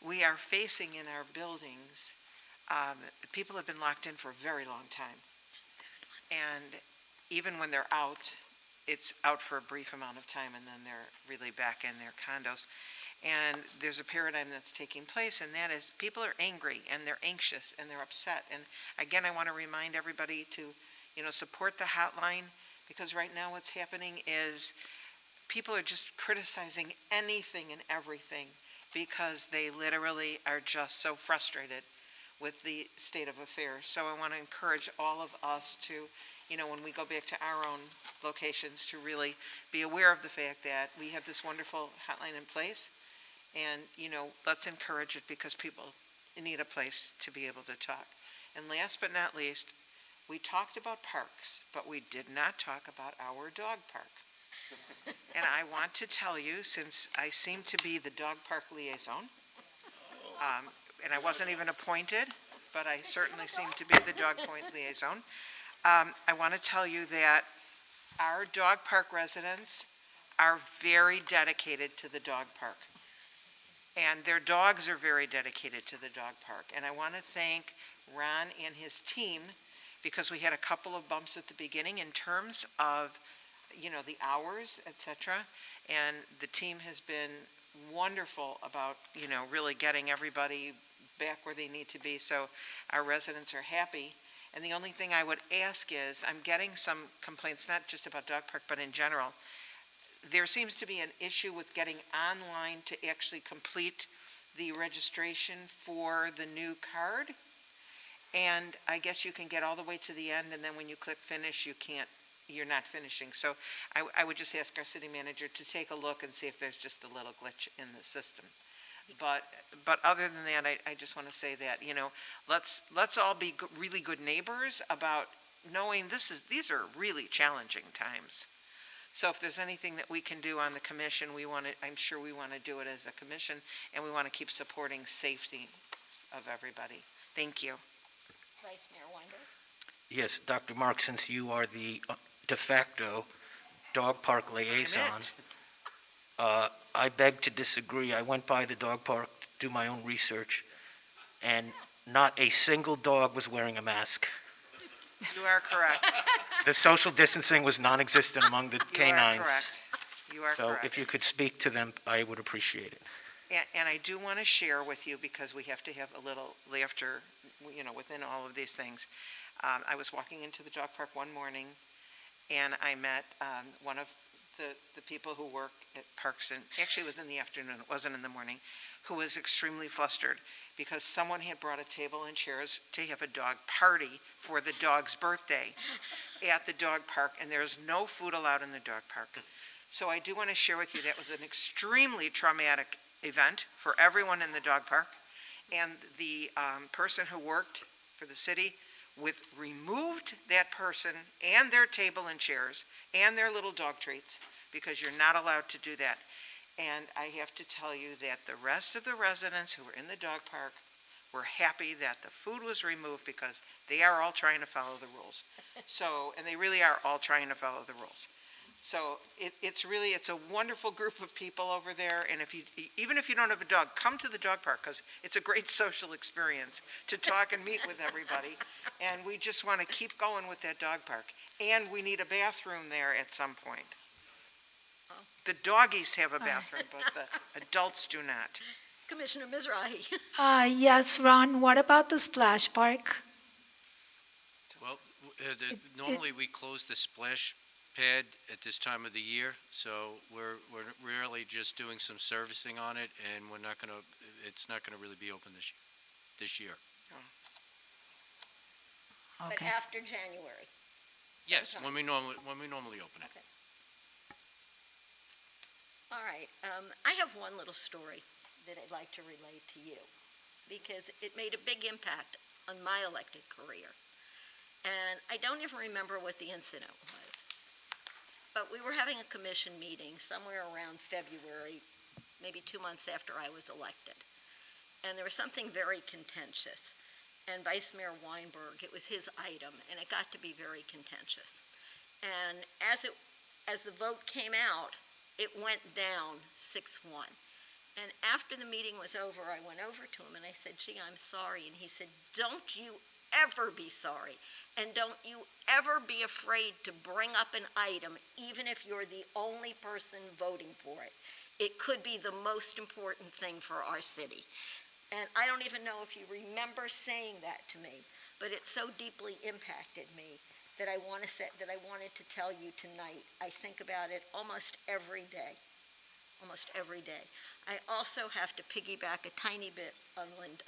we are facing in our buildings, people have been locked in for a very long time. And even when they're out, it's out for a brief amount of time, and then they're really back in their condos. And there's a paradigm that's taking place, and that is people are angry, and they're anxious, and they're upset. And again, I want to remind everybody to, support the hotline, because right now what's happening is people are just criticizing anything and everything because they literally are just so frustrated with the state of affairs. So I want to encourage all of us to, when we go back to our own locations, to really be aware of the fact that we have this wonderful hotline in place. And, let's encourage it because people need a place to be able to talk. And last but not least, we talked about parks, but we did not talk about our dog park. And I want to tell you, since I seem to be the dog park liaison, and I wasn't even appointed, but I certainly seem to be the dog point liaison, I want to tell you that our dog park residents are very dedicated to the dog park. And their dogs are very dedicated to the dog park. And I want to thank Ron and his team, because we had a couple of bumps at the beginning in terms of, the hours, etc. And the team has been wonderful about, really getting everybody back where they need to be. So our residents are happy. And the only thing I would ask is, I'm getting some complaints, not just about dog park, but in general. There seems to be an issue with getting online to actually complete the registration for the new card. And I guess you can get all the way to the end, and then when you click finish, you're not finishing. So I would just ask our city manager to take a look and see if there's just a little glitch in the system. But other than that, I just want to say that, let's all be really good neighbors about knowing these are really challenging times. So if there's anything that we can do on the commission, I'm sure we want to do it as a commission, and we want to keep supporting safety of everybody. Thank you. Vice Mayor Weinberg? Yes, Dr. Mark, since you are the de facto dog park liaison, I beg to disagree. I went by the dog park to do my own research, and not a single dog was wearing a mask. You are correct. The social distancing was non-existent among the canines. You are correct. So if you could speak to them, I would appreciate it. And I do want to share with you, because we have to have a little laughter within all of these things. I was walking into the dog park one morning, and I met one of the people who work at parks, and actually it was in the afternoon, it wasn't in the morning, who was extremely flustered because someone had brought a table and chairs to have a dog party for the dog's birthday at the dog park, and there's no food allowed in the dog park. So I do want to share with you that was an extremely traumatic event for everyone in the dog park, and the person who worked for the city removed that person and their table and chairs and their little dog treats, because you're not allowed to do that. And I have to tell you that the rest of the residents who were in the dog park were happy that the food was removed, because they are all trying to follow the rules. So, and they really are all trying to follow the rules. So it's a wonderful group of people over there, and even if you don't have a dog, come to the dog park, because it's a great social experience to talk and meet with everybody. And we just want to keep going with that dog park. And we need a bathroom there at some point. The doggies have a bathroom, but the adults do not. Commissioner Mizrahi. Yes, Ron, what about the splash park? Well, normally we close the splash pad at this time of the year, so we're really just doing some servicing on it, and it's not gonna really be open this year. But Okay. after January. Yes, sometime. when we normally open it. Okay. All right, I have one little story that I'd like to relate to you, because it made a big impact on my elected career. And I don't even remember what the incident was. But we were having a commission meeting somewhere around February, maybe 2 months after I was elected. And there was something very contentious. And Vice Mayor Weinberg, it was his item, and it got to be very contentious. And as the vote came out, it went down 6-1. And after the meeting was over, I went over to him and I said, "Gee, I'm sorry." And he said, "Don't you ever be sorry. And don't you ever be afraid to bring up an item, even if you're the only person voting for it. It could be the most important thing for our city." And I don't even know if you remember saying that to me, but it so deeply impacted me that I wanted to tell you tonight. I think about it almost every day. Almost every day. I also have to piggyback a tiny bit on Linda.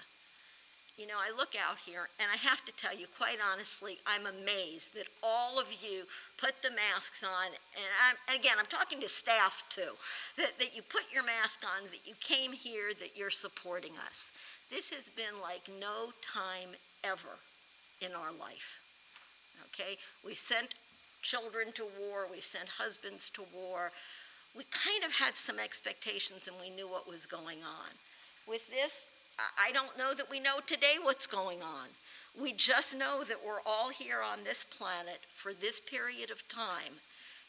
You know, I look out here, and I have to tell you, quite honestly, I'm amazed that all of you put the masks on, and again, I'm talking to staff too, that you put your mask on, that you came here, that you're supporting us. This has been like no time ever in our life, okay? We sent children to war, we sent husbands to war. We kind of had some expectations, and we knew what was going on. With this, I don't know that we know today what's going on. We just know that we're all here on this planet for this period of time,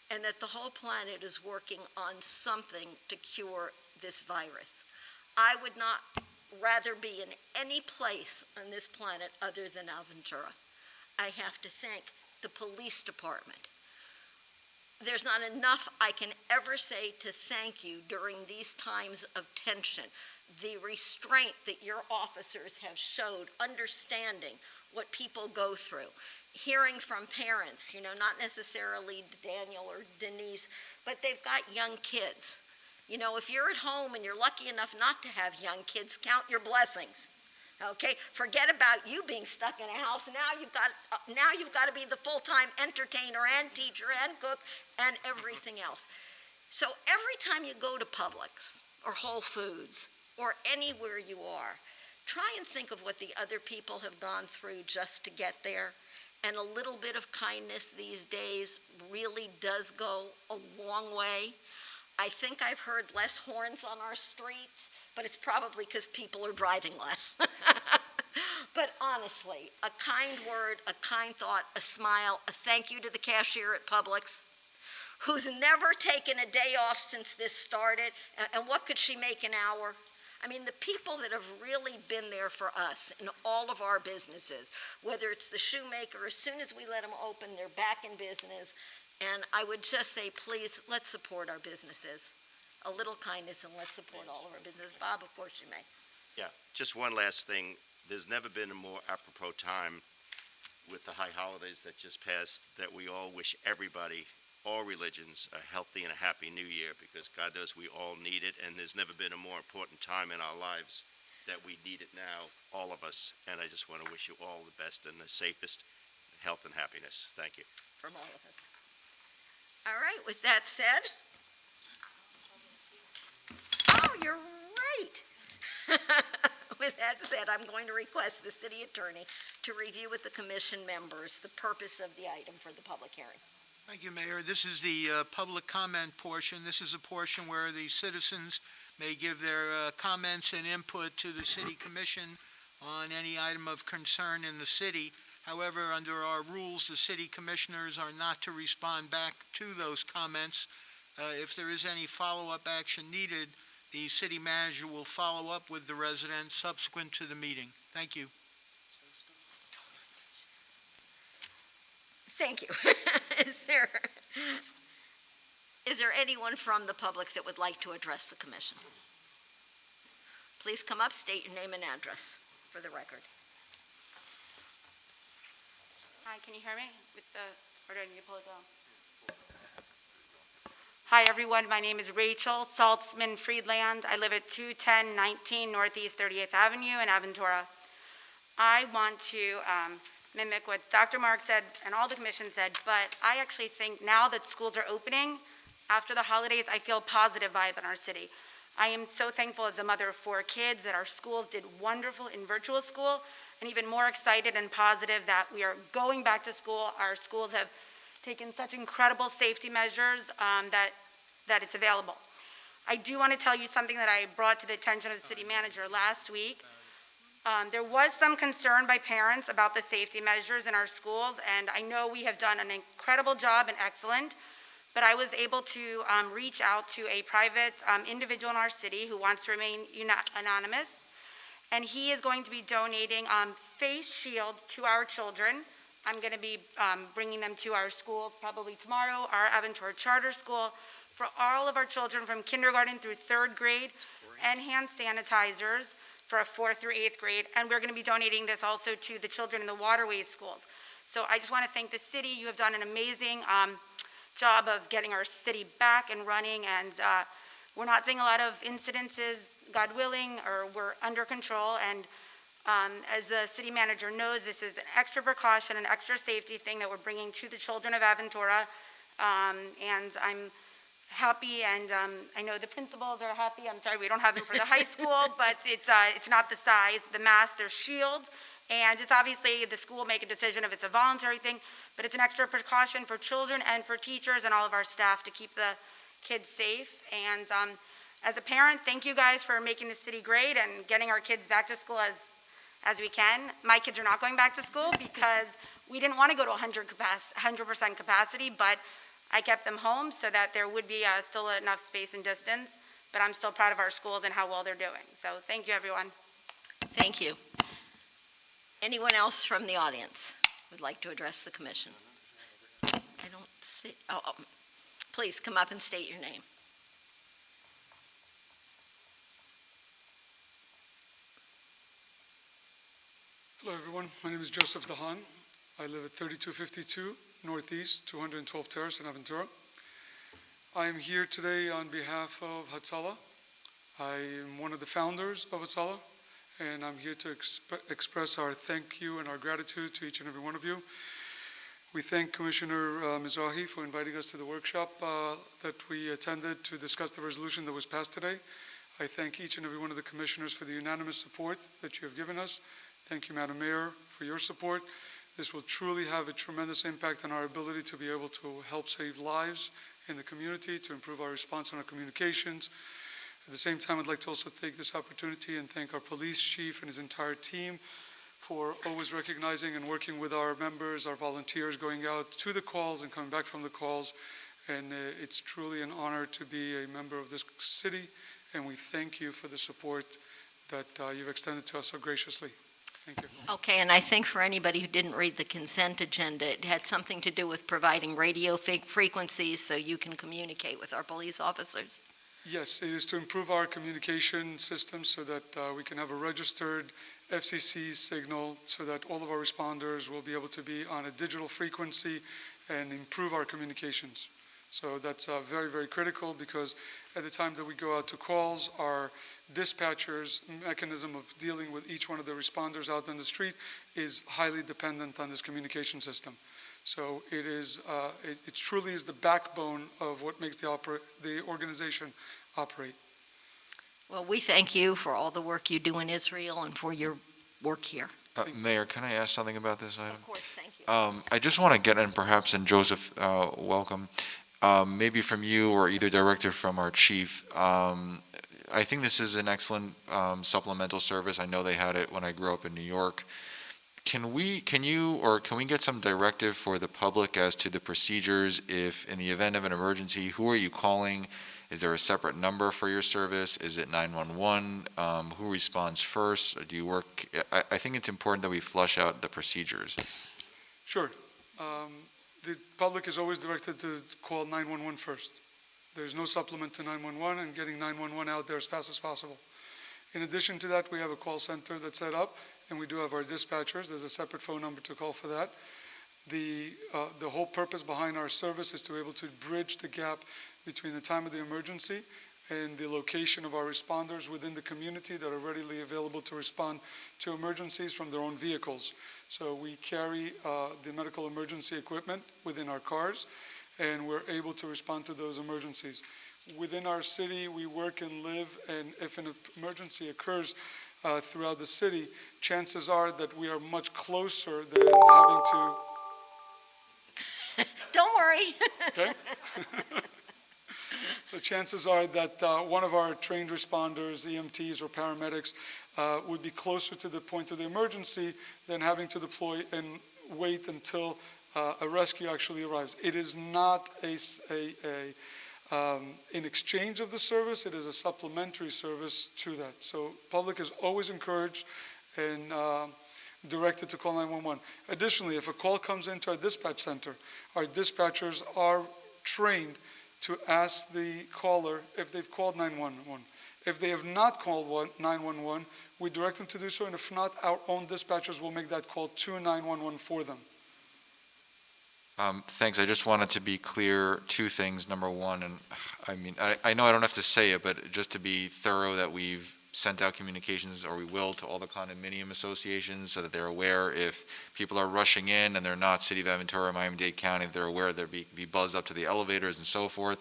and that the whole planet is working on something to cure this virus. I would not rather be in any place on this planet other than Aventura. I have to thank the police department. There's not enough I can ever say to thank you during these times of tension. The restraint that your officers have showed, understanding what people go through, hearing from parents, not necessarily Daniel or Denise, but they've got young kids. If you're at home and you're lucky enough not to have young kids, count your blessings. Okay, forget about you being stuck in a house. Now you've got to be the full-time entertainer and teacher and cook and everything else. So every time you go to Publix or Whole Foods or anywhere you are, try and think of what the other people have gone through just to get there. And a little bit of kindness these days really does go a long way. I think I've heard less horns on our streets, but it's probably because people are driving less. But honestly, a kind word, a kind thought, a smile, a thank you to the cashier at Publix, who's never taken a day off since this started, and what could she make an hour? I mean, the people that have really been there for us in all of our businesses, whether it's the shoemaker, as soon as we let them open, they're back in business. And I would just say, please, let's support our businesses. A little kindness, and let's support all of our business. Bob, of course you may. Yeah, just one last thing. there's never been a more apropos time with the high holidays that just passed, that we all wish everybody, all religions, a healthy and a happy new year, because God knows we all need it, and there's never been a more important time in our lives that we need it now, all of us. And I just want to wish you all the best and the safest health and happiness. Thank you. From all of us. All right, with that said. Oh, you're right. With that said, I'm going to request the city attorney to review with the commission members the purpose of the item for the public hearing. Thank you, Mayor. This is the public comment portion. This is a portion where the citizens may give their comments and input to the city commission on any item of concern in the city. However, under our rules, the city commissioners are not to respond back to those comments. If there is any follow-up action needed, the city manager will follow up with the residents subsequent to the meeting. Thank you. Thank you. Is there anyone from the public that would like to address the commission? Please come up, state your name and address for the record. Hi, can you hear me? Or do I need to pull it down? Hi, everyone. My name is Rachel Saltzman Friedland. I live at 21019 Northeast 38th Avenue in Aventura. I want to mimic what Dr. Mark said and all the commission said, but I actually think now that schools are opening, after the holidays, I feel positive vibe in our city. I am so thankful as a mother of 4 kids that our schools did wonderful in virtual school, and even more excited and positive that we are going back to school. Our schools have taken such incredible safety measures that it's available. I do want to tell you something that I brought to the attention of the city manager last week. There was some concern by parents about the safety measures in our schools, and I know we have done an incredible job and excellent, but I was able to reach out to a private individual in our city who wants to remain anonymous, and he is going to be donating face shields to our children. I'm going to be bringing them to our schools probably tomorrow, our Aventura Charter School, for all of our children from kindergarten through 3rd grade, and hand sanitizers for 4th through 8th grade, and we're going to be donating this also to the children in the waterways schools. So I just want to thank the city. You have done an amazing job of getting our city back and running, and we're not seeing a lot of incidences, God willing, or we're under control. And as the city manager knows, this is an extra precaution, an extra safety thing that we're bringing to the children of Aventura, and I'm happy, and I know the principals are happy. I'm sorry we don't have them for the high school, but it's not the size, the mask, their shields, and it's obviously the school will make a decision if it's a voluntary thing, but it's an extra precaution for children and for teachers and all of our staff to keep the kids safe. And as a parent, thank you guys for making the city great and getting our kids back to school as we can. My kids are not going back to school because we didn't want to go to 100% capacity, but I kept them home so that there would be still enough space and distance, but I'm still proud of our schools and how well they're doing. So thank you, everyone. Thank you. Anyone else from the audience would like to address the commission? I don't see, please come up and state your name. Hello, everyone. My name is Joseph Dahan. I live at 3252 Northeast 212 Terrace in Aventura. I am here today on behalf of Hatzalah. I am one of the founders of Hatzalah, and I'm here to express our thank you and our gratitude to each and every one of you. We thank Commissioner Mizrahi for inviting us to the workshop that we attended to discuss the resolution that was passed today. I thank each and every one of the commissioners for the unanimous support that you have given us. Thank you, Madam Mayor, for your support. This will truly have a tremendous impact on our ability to be able to help save lives in the community, to improve our response and our communications. At the same time, I'd like to also take this opportunity and thank our police chief and his entire team for always recognizing and working with our members, our volunteers, going out to the calls and coming back from the calls. And it's truly an honor to be a member of this city, and we thank you for the support that you've extended to us so graciously. Thank you. Okay, and I think for anybody who didn't read the consent agenda, it had something to do with providing radio frequencies so you can communicate with our police officers. Yes, it is to improve our communication system so that we can have a registered FCC signal so that all of our responders will be able to be on a digital frequency and improve our communications. So that's very, very critical, because at the time that we go out to calls, our dispatchers' mechanism of dealing with each one of the responders out on the street is highly dependent on this communication system. So it is, it truly is the backbone of what makes the organization operate. Well, we thank you for all the work you do in Israel and for your work here. Mayor, can I ask something about this item? Of course, thank you. I just want to get in, perhaps, and Joseph, welcome, maybe from you or either directive from our chief. I think this is an excellent supplemental service. I know they had it when I grew up in New York. Can we get some directive for the public as to the procedures if, in the event of an emergency, who are you calling? Is there a separate number for your service? Is it 911? Who responds first? Or do you work? I think it's important that we flush out the procedures. Sure. The public is always directed to call 911 first. There's no supplement to 911, and getting 911 out there as fast as possible. In addition to that, we have a call center that's set up, and we do have our dispatchers. There's a separate phone number to call for that. The whole purpose behind our service is to be able to bridge the gap between the time of the emergency and the location of our responders within the community that are readily available to respond to emergencies from their own vehicles. So we carry the medical emergency equipment within our cars, and we're able to respond to those emergencies. Within our city, we work and live, and if an emergency occurs throughout the city, chances are that we are much closer than having to... Don't worry. Okay. So chances are that one of our trained responders, EMTs or paramedics, would be closer to the point of the emergency than having to deploy and wait until a rescue actually arrives. It is not in exchange of the service, it is a supplementary service to that. So public is always encouraged and directed to call 911. Additionally, if a call comes into our dispatch center, our dispatchers are trained to ask the caller if they've called 911. If they have not called 911, we direct them to do so, and if not, our own dispatchers will make that call to 911 for them. Thanks. I just wanted to be clear, two things. Number one, and I mean, I know I don't have to say it, but just to be thorough, that we've sent out communications, or we will, to all the condominium associations so that they're aware if people are rushing in and they're not City of Aventura, Miami-Dade County, they're aware they'll be buzzed up to the elevators and so forth.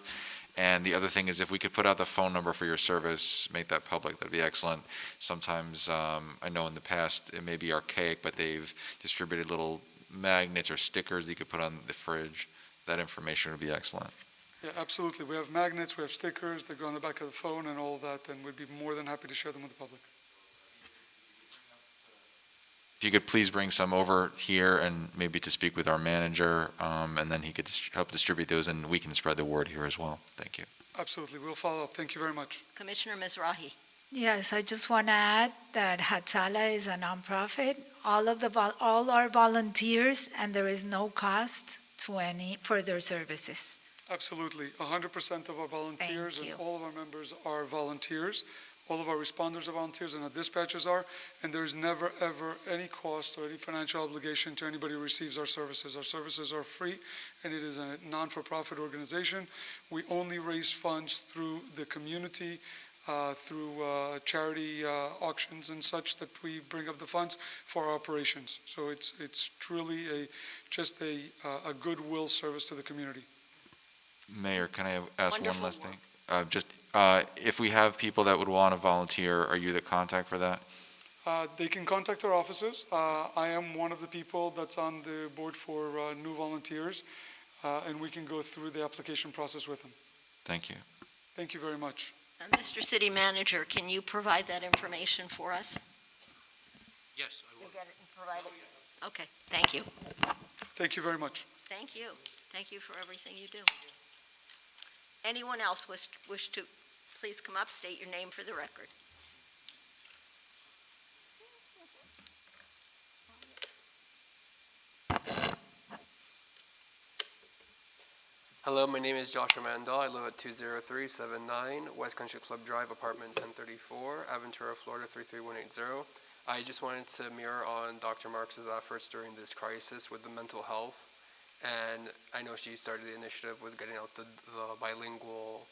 And the other thing is, if we could put out the phone number for your service, make that public, that'd be excellent. Sometimes, I know in the past, it may be archaic, but they've distributed little magnets or stickers that you could put on the fridge. That information would be excellent. Yeah, absolutely. We have magnets, we have stickers that go on the back of the phone and all of that, and we'd be more than happy to share them with the public. If you could please bring some over here and maybe to speak with our manager, and then he could help distribute those, and we can spread the word here as well. Thank you. Absolutely. We'll follow up. Thank you very much. Commissioner Mizrahi. Yes, I just want to add that Hatzalah is a nonprofit. All our volunteers, and there is no cost to any further services. Absolutely. 100% of our volunteers and all of our members are volunteers. All of our responders are volunteers and our dispatchers are, and there's never, ever any cost or any financial obligation to anybody who receives our services. Our services are free, and it is a non-for-profit organization. We only raise funds through the community, through charity auctions and such, that we bring up the funds for our operations. So it's truly just a goodwill service to the community. Mayor, can I ask Wonderful one last thing? If we have people that would want to volunteer, are you the contact for that? They can contact our offices. I am one of the people that's on the board for new volunteers, and we can go through the application process with them. Thank you. Thank you very much. Mr. City Manager, can you provide that information for us? Yes, I will. You'll get it and provide it? Okay, thank you. Thank you very much. Thank you. Thank you for everything you do. Anyone else wish to please come up, state your name for the record. Hello, my name is Joshua Mandel. I live at 20379 West Country Club Drive, apartment 1034, Aventura, Florida 33180. I just wanted to mirror on Dr. Marks's efforts during this crisis with the mental health. And I know she started the initiative with getting out the bilingual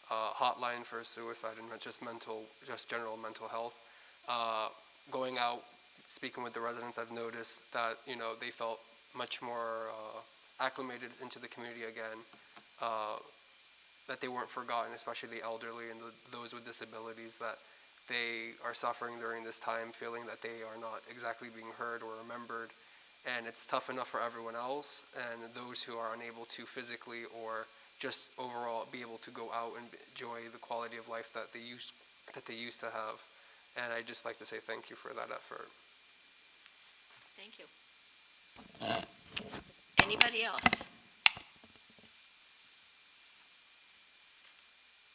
hotline for suicide and not just general mental health. Going out, speaking with the residents, I've noticed that, they felt much more acclimated into the community again, that they weren't forgotten, especially the elderly and those with disabilities, that they are suffering during this time, feeling that they are not exactly being heard or remembered. And it's tough enough for everyone else, and those who are unable to physically or just overall be able to go out and enjoy the quality of life that they used to have. And I'd just like to say thank you for that effort. Thank you. Anybody else?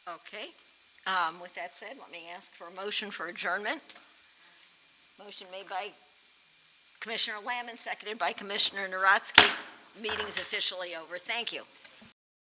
Okay. With that said, let me ask for a motion for adjournment. Motion made by Commissioner Lamb and seconded by Commissioner Narotsky. Meeting is officially over. Thank you.